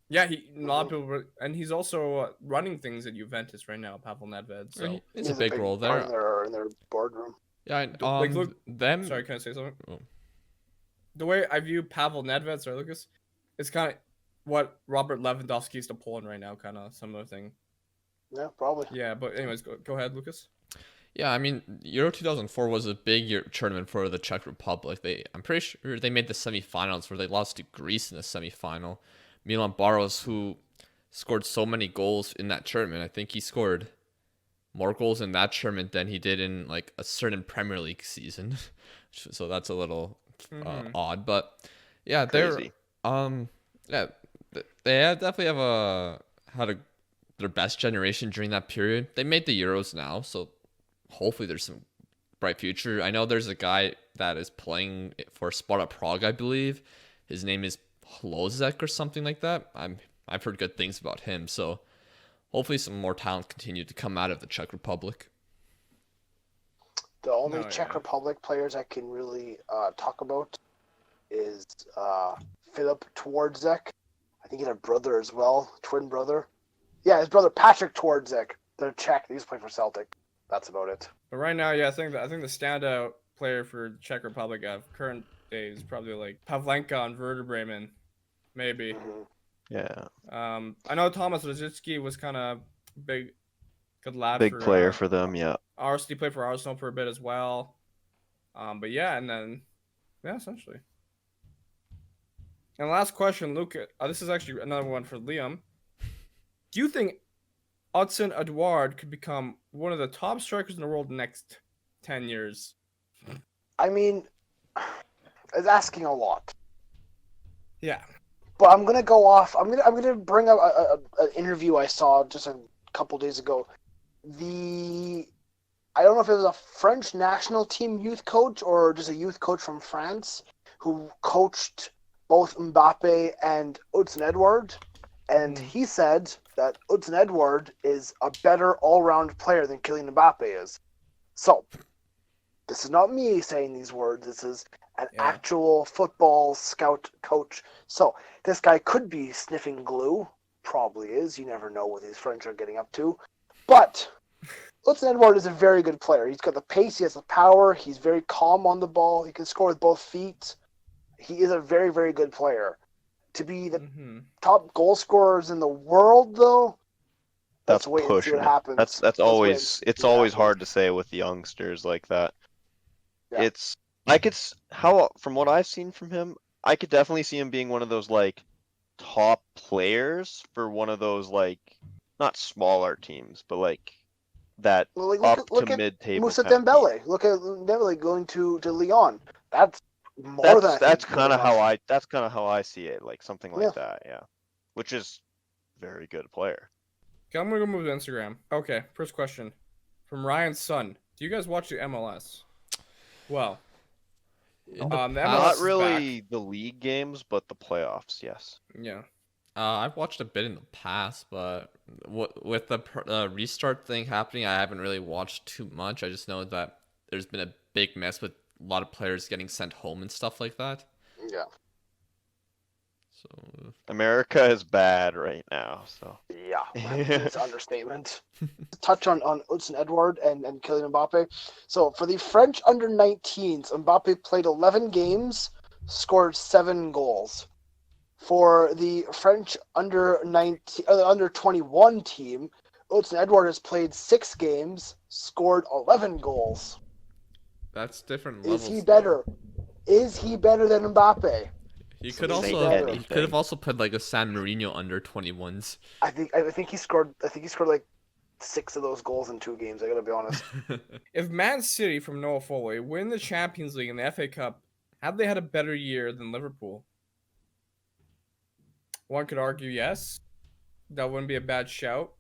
Yeah, a lot of people, and he's also running things at Juventus right now, Pavel Nedved. So It's a big role there. In their boardroom. Yeah, look, them. Sorry, can I say something? Oh. The way I view Pavel Nedved, sorry, Lucas, it's kind of what Robert Lewandowski is to Poland right now, kind of similar thing. Yeah, probably. Yeah, but anyways, go ahead, Lucas. Yeah, I mean, Euro 2004 was a big tournament for the Czech Republic. I'm pretty sure they made the semifinals where they lost to Greece in the semifinal. Milan Baros, who scored so many goals in that tournament, I think he scored more goals in that tournament than he did in like a certain Premier League season. So that's a little odd, but yeah, Crazy. they definitely have their best generation during that period. They made the Euros now, so hopefully there's some bright future. I know there's a guy that is playing for Sparta Prague, I believe. His name is Hlozek or something like that. I've heard good things about him, so hopefully some more talent continue to come out of the Czech Republic. The only Czech Republic players I can really talk about is Filip Twardzik. I think he had a brother as well, twin brother. Yeah, his brother Patrick Twardzik. They're Czech. They used to play for Celtic. That's about it. But right now, yeah, I think the standout player for Czech Republic of current days is probably like Pavlenka on Werder Bremen, maybe. Mm-hmm. Yeah. I know Thomas Rosicky was kind of good lad. Big player for them, yeah. He played for Arsenal for a bit as well. But yeah, and then essentially. And last question, Luke. This is actually another one for Liam. Do you think Hudson Edouard could become one of the top strikers in the world in the next 10 years? I mean, it's asking a lot. Yeah. But I'm gonna go off. I'm gonna bring up an interview I saw just a couple days ago. I don't know if it was a French national team youth coach or just a youth coach from France who coached both Mbappe and Hudson Edouard, and he said that Hudson Edouard is a better all-round player than Kylian Mbappe is. So, this is not me saying these words. This is an actual football scout coach. So, this guy could be sniffing glue. Probably is. You never know what these French are getting up to. But Hudson Edouard is a very good player. He's got the pace. He has the power. He's very calm on the ball. He can score with both feet. He is a very, very good player. To be the top goal scorers in the world, though, that's wait and see pushing what happens. That's always always hard to say with youngsters like that. Yeah. From what I've seen from him, I could definitely see him being one of those like top players for one of those like not smaller teams, but like that look to mid-table. Moussa Dembele. Look at Dembele going to Lyon. That's kind of how I see it, like something like that, yeah. Which is very good player. Okay, I'm gonna move to Instagram. Okay, first question from Ryan's son. Do you guys watch the MLS? Well, the MLS not really the league games, but the playoffs, yes. Yeah. I've watched a bit in the past, but with the restart thing happening, I haven't really watched too much. I just know that there's been a big mess with a lot of players getting sent home and stuff like that. Yeah. So America is bad right now, so. Yeah, it's an understatement. Touch on Hudson Edward and Kylian Mbappe. So for the French under-19s, Mbappe played 11 games, scored 7 goals. For the French under-21 team, Hudson Edward has played 6 games, scored 11 goals. that's different levels. Is he better? Is he better than Mbappe? He So could say also anything. he could have also put like a San Marino under 21s. I think he scored like 6 of those goals in 2 games. I gotta be honest. If Man City from Noah Foley win the Champions League and the FA Cup, have they had a better year than Liverpool? One could argue yes. That wouldn't be a bad shout.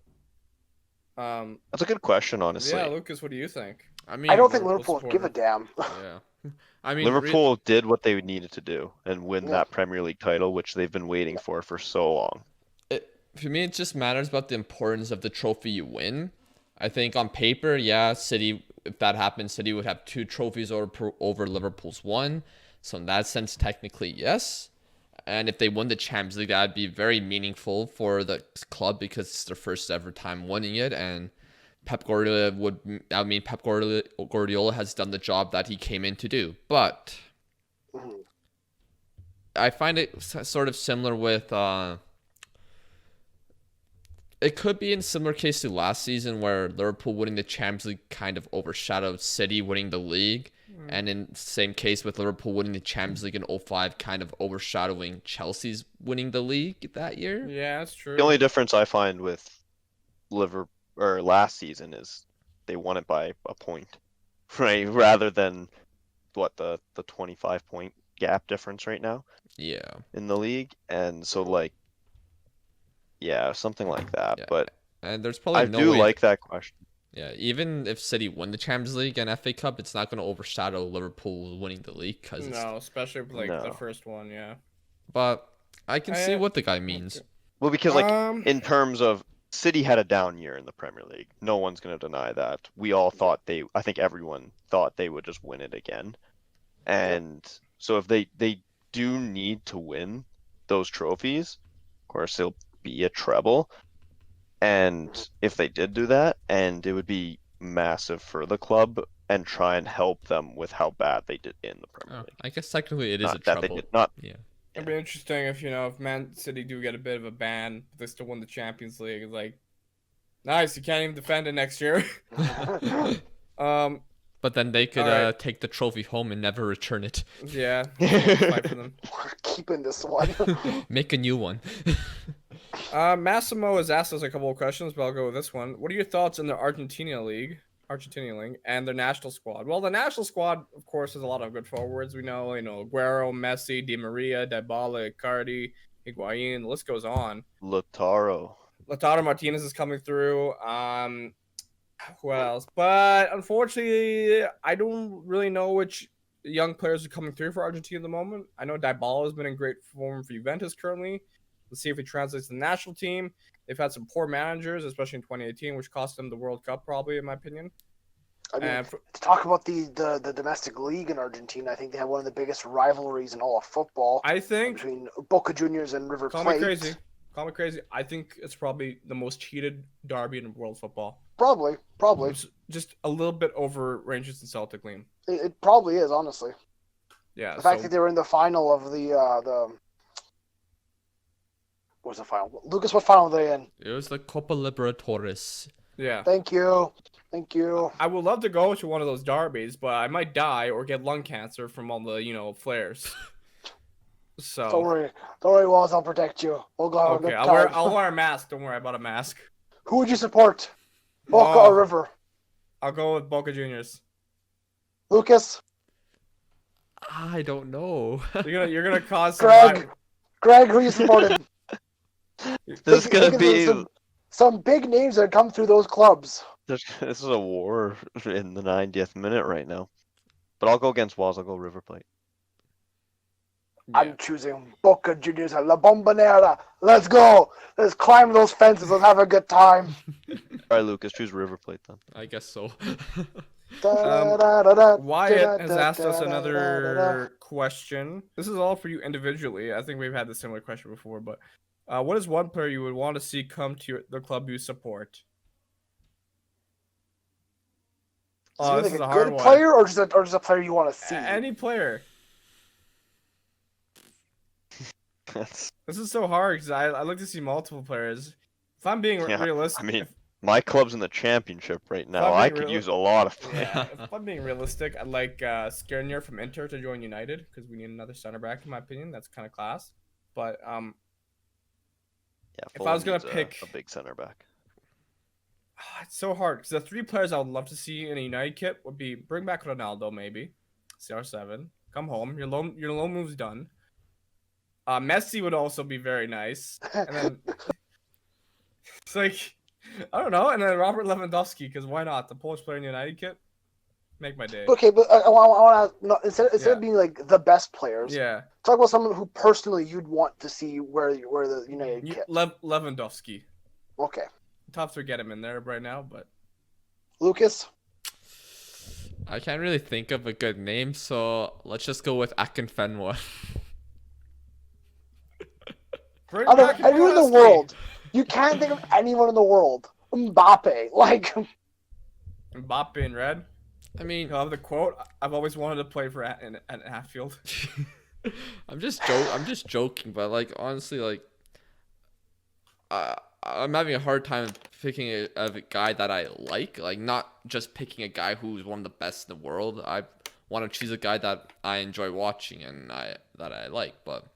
That's a good question, honestly. Yeah, Lucas, what do you think? I mean, I don't think Liverpool Liverpool give a damn. yeah. I mean, Liverpool did what they needed to do and win Yeah. that Premier League title, which they've been waiting for so long. For me, it just matters about the importance of the trophy you win. I think on paper, yeah, City, if that happened, City would have 2 trophies over Liverpool's 1. So in that sense, technically, yes. And if they won the Champions League, that'd be very meaningful for the club because it's their first ever time winning it. And Pep Guardiola Guardiola has done the job that he came in to do. But I find it sort of similar with it could be in a similar case to last season where Liverpool winning the Champions League kind of overshadowed City winning the league. And in the same case with Liverpool winning the Champions League in 05 kind of overshadowing Chelsea's winning the league that year. Yeah, that's true. The only difference I find with last season is they won it by a point, right? Rather than what the 25-point gap difference right now Yeah. in the league, and so like, yeah, something like that. Yeah. But And there's probably I no do way. like that question. Yeah, even if City won the Champions League and FA Cup, it's not going to overshadow Liverpool winning the league because. No, especially with, like the No. first one, yeah. But I can see I- what the guy means. Well, because like Um, in terms of City had a down year in the Premier League, no one's going to deny that. We all thought I think everyone thought they would just win it again, and so if they do need to win those trophies, of course it'll be a treble. And if they did do that, and it would be massive for the club and try and help them with how bad they did in the Premier Oh, League. I guess technically it is Not a that they trouble. did not. Yeah. it'd be interesting if Man City do get a bit of a ban, but they still win the Champions League. It's like, nice, you can't even defend it next year. But then they could Alright. take the trophy home and never return it. Yeah, fight for them. We're keeping this one. Make a new one. Massimo has asked us a couple of questions, but I'll go with this one. What are your thoughts on the Argentinian League, and their national squad? Well, the national squad, of course, has a lot of good forwards. We know, Aguero, Messi, Di Maria, Dybala, Icardi, Higuain. The list goes on. Lautaro. Lautaro Martinez is coming through. Who else? But unfortunately, I don't really know which young players are coming through for Argentina at the moment. I know Dybala has been in great form for Juventus currently. Let's see if he translates to the national team. They've had some poor managers, especially in 2018, which cost them the World Cup, probably, in my opinion. I mean, And to talk about the domestic league in Argentina, I think they have one of the biggest rivalries in all of football I think, between Boca Juniors and River call Plate. me crazy. I think it's probably the most heated derby in world football. Probably. It's just a little bit over Rangers and Celtic lean. It probably is, honestly. Yeah. The fact that they were in the final of the what was the final? Lucas, what final were they in? It was the Copa Libertadores. yeah. Thank you. I would love to go to one of those derbies, but I might die or get lung cancer from all the, flares. So Don't worry, Walls. I'll protect you. We'll go. have a okay, good I'll time. wear a mask. Don't worry about a mask. Who would you support? Boca Oh. or River? I'll go with Boca Juniors. Lucas, I don't know. You're gonna cause some Greg, who you supporting? This is gonna be some big names that come through those clubs. this is a war in the 90th minute right now. But I'll go against Walls. I'll go River Plate. Yeah. I'm choosing Boca Juniors and La Bombonera. Let's go. Let's climb those fences. Let's have a good time. All right, Lucas, choose River Plate then. I guess so. Wyatt has asked us another question. This is all for you individually. I think we've had this similar question before, but what is one player you would want to see come to the club you support? Oh, This like is a a hard good one. player or just a player you want to see? Any player. That's, This is so hard because I like to see multiple players. If I'm being Yeah, realistic, I mean, my club's in the championship right now. I'm I being could real- use a lot of players. yeah, if I'm being realistic, I'd like Skriniar from Inter to join United because we need another center back in my opinion. That's kind of class. But Yeah, if I was Fulham gonna needs pick- a big center back. it's so hard because the three players I would love to see in a United kit would be bring back Ronaldo maybe, CR7, come home. Your loan move's done. Messi would also be very nice, and then it's like I don't know, and then Robert Lewandowski because why not? The Polish player in the United kit, make my day. Okay, but I want to instead Yeah. of being like the best players, Yeah, talk about someone who personally you'd want to see where the United kit. Lewandowski. Okay, Tough to get him in there right now, but Lucas. I can't really think of a good name, so let's just go with Akinfenwa. bring Out of back anyone in the Lewandowski. world, you can't think of anyone in the world. Mbappe, like Mbappe in red. I mean, He'll have the quote. I've always wanted to play for at Hatfield. I'm just joking, but like honestly, like I'm having a hard time picking a guy that I like not just picking a guy who's one of the best in the world. I want to choose a guy that I enjoy watching and that I like. But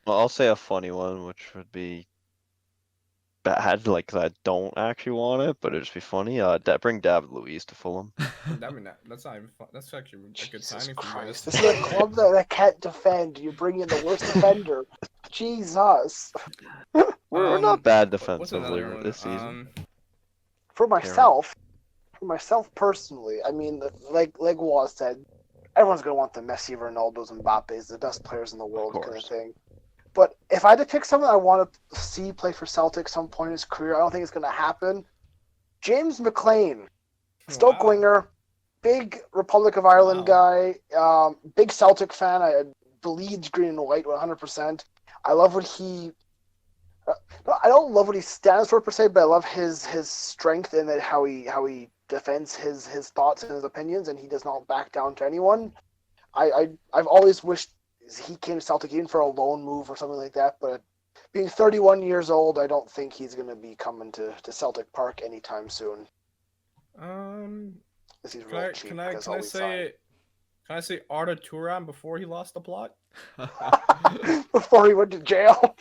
Well, I'll say a funny one, which would be bad, like 'cause I don't actually want it, but it'd just be funny. Bring David Luiz to Fulham. I mean, that's not even fun. That's actually a good Jesus signing for you Christ, guys. this is a club that can't defend. You bring in the worst defender. Jesus. We're not bad What's defensively another one? this season. For myself personally, I mean, like Waz said, everyone's gonna want the Messi, Ronaldo's, and Mbappe's, the best players in the world, kind of course. thing. But if I had to pick someone I want to see play for Celtic some point in his career, I don't think it's gonna happen. James McLean, Stoke Wow. winger, big Republic of Ireland guy, big Celtic fan. I bleeds green and white 100%. I love what he. I don't love what he stands for per se, but I love his strength and that how he defends his thoughts and his opinions, and he does not back down to anyone. I've always wished he came to Celtic even for a loan move or something like that, but being 31 years old, I don't think he's going to be coming to Celtic Park anytime soon. Because he's real cheap. Can I say Arda Turan before he lost the plot? Before he went to jail.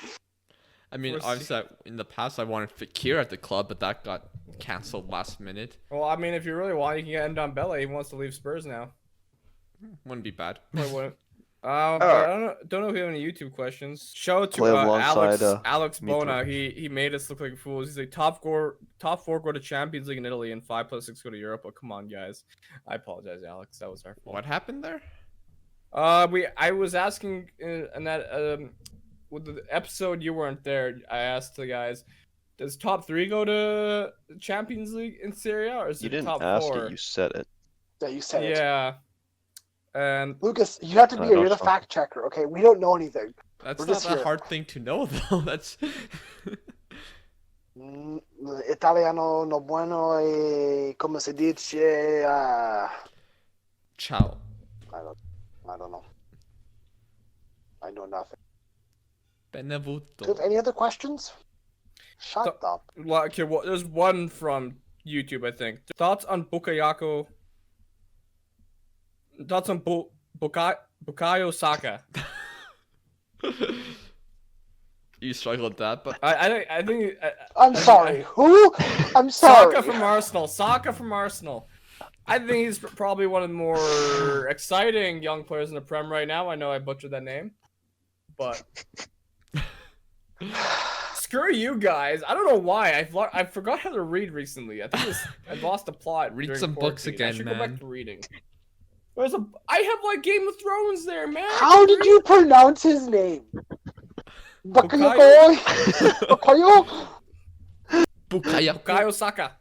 I mean, We'll see. obviously, in the past I wanted Fekir at the club, but that got cancelled last minute. Well, I mean, if you really want, you can get Ndombele. He wants to leave Spurs now. Wouldn't be bad. Wait, what? But I don't know if you have any YouTube questions. Shout out to Play alongside, Alex me Bona. He made us look like fools. He's like top four go to Champions League in Italy and 5 + 6 go to Europe. But come on, guys. I apologize, Alex. That was our fault. What happened there? I was asking in that with the episode you weren't there. I asked the guys, does top 3 go to Champions League in Serie A or is You it didn't top ask 4? it, you said it. Yeah, you said it. Yeah. And Lucas, you have to be I here. don't You're the know. fact checker, okay? We don't know anything. That's We're not just a here. hard thing to know, though. That's Italiano no bueno e come si dice. ciao. I don't know. I know nothing. Do you Benevuto. have any other questions? Shut up. well, okay, well, there's one from YouTube, I think. Thoughts on Bukayo Saka? You struggled with that, but I think. I'm sorry. Who? I'm sorry. Saka from Arsenal. I think he's probably one of the more exciting young players in the Prem right now. I know I butchered that name, but screw you guys. I don't know why. I forgot how to read recently. I think I lost the plot. Read during some books quarantine. I again, should go man. back to reading. I have like Game of Thrones there, man. How did you pronounce his name? Bukayo. Bukayo? Bukayo. Bukayo Saka.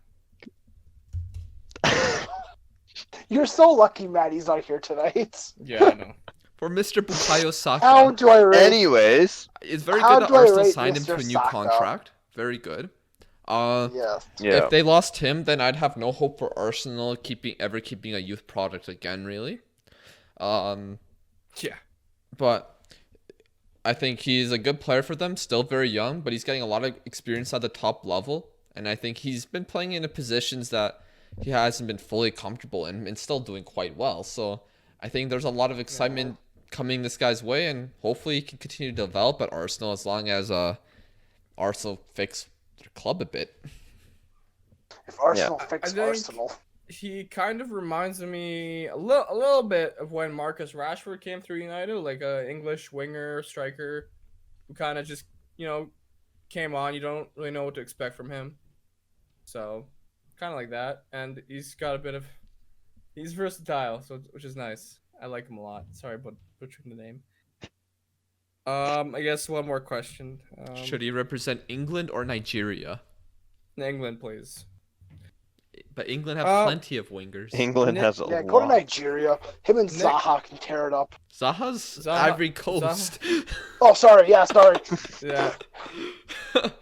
You're so lucky Maddie's not here tonight. Yeah, I know. For Mr. Bukayo Saka, How do I rate? Anyways, it's very how good that do I Arsenal rate signed him to a Mr. new Saka? contract. Very good. Yes. yeah. If they lost him, then I'd have no hope for Arsenal keeping a youth product again, really. Yeah. But I think he's a good player for them, still very young, but he's getting a lot of experience at the top level. And I think he's been playing in positions that he hasn't been fully comfortable in and still doing quite well. So I think there's a lot of excitement coming this guy's way, and hopefully he can continue to develop at Arsenal as long as Arsenal fix their club a bit. If Arsenal I fix think- Arsenal. He kind of reminds me a little bit of when Marcus Rashford came through United, like a English winger, striker, who kind of just, came on. You don't really know what to expect from him. So, kind of like that. And he's got he's versatile, so which is nice. I like him a lot. Sorry about butchering the name. I guess one more question. Should he represent England or Nigeria? England, please. But England have plenty of wingers. England has a Yeah, go to lot. Nigeria. Him and Nick- Zaha can tear it up. Zaha's Ivory Coast. Oh, sorry. Yeah, sorry. Yeah, That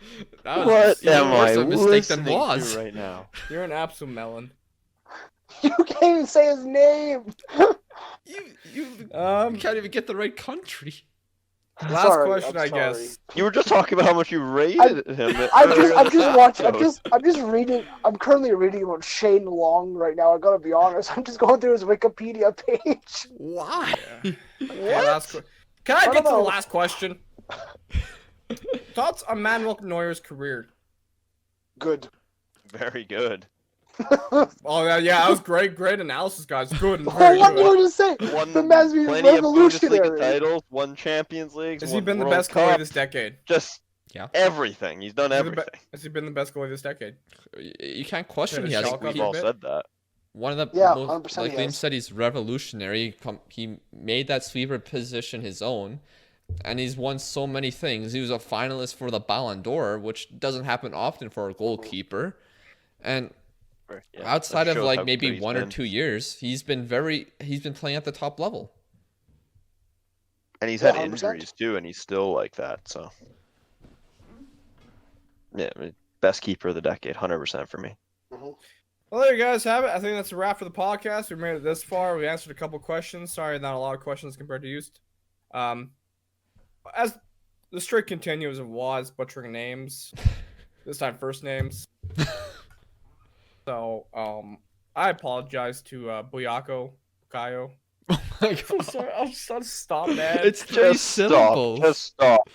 was What even am worse I a mistake than listening was. to right now? you're an absolute melon. You can't even say his name. You Um, can't even get the right country. last Sorry, question, I'm I sorry. guess. You were just talking about how much you rated him. I'm just watching. I'm just reading. I'm currently reading about Shane Long right now. I gotta be honest. I'm just going through his Wikipedia page. Why? Okay, can I don't get to the know. last question? Thoughts on Manuel Neuer's career? Good. Very good. Oh yeah, that was great analysis, guys. Good and Oh, very what good. more to say? Won The man's been plenty of Bundesliga revolutionary. titles, won Champions Leagues, Has he won been the World best goalie Cup, this decade? just Yeah. everything. He's done Has he been everything. Has he been the best goalie this decade? You can't question Did he a has. Schalke We've a all bit? said that. One of the Yeah, most, 100% like he Liam has. said, he's revolutionary. He made that sweeper position his own, and he's won so many things. He was a finalist for the Ballon d'Or, which doesn't happen often for a goalkeeper. And Yeah, outside that of shows like how maybe good he's 1 or been. 2 years, he's been playing at the top level. And he's Yeah, had 100%. injuries too, and he's still like that. So, yeah, I mean, best keeper of the decade, 100% for me. Mhm. Well, there you guys have it. I think that's a wrap for the podcast. We made it this far. We answered a couple questions. Sorry, not a lot of questions compared to used. As the streak continues of Waz butchering names, this time first names. So, I apologize to Bukayo. Oh my I'm god. sorry. I'll just stop, man. It's 3 syllables. Just stop.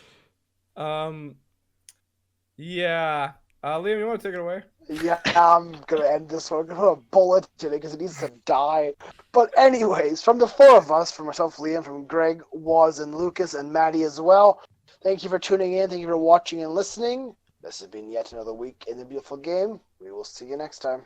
Yeah. Liam, you want to take it away? Yeah, I'm gonna end this one. I'm gonna put a bullet in it because it needs to die. But anyways, from the four of us, from myself, Liam, from Greg, Waz, and Lucas, and Maddie as well, thank you for tuning in. Thank you for watching and listening. This has been yet another week in the beautiful game. We will see you next time.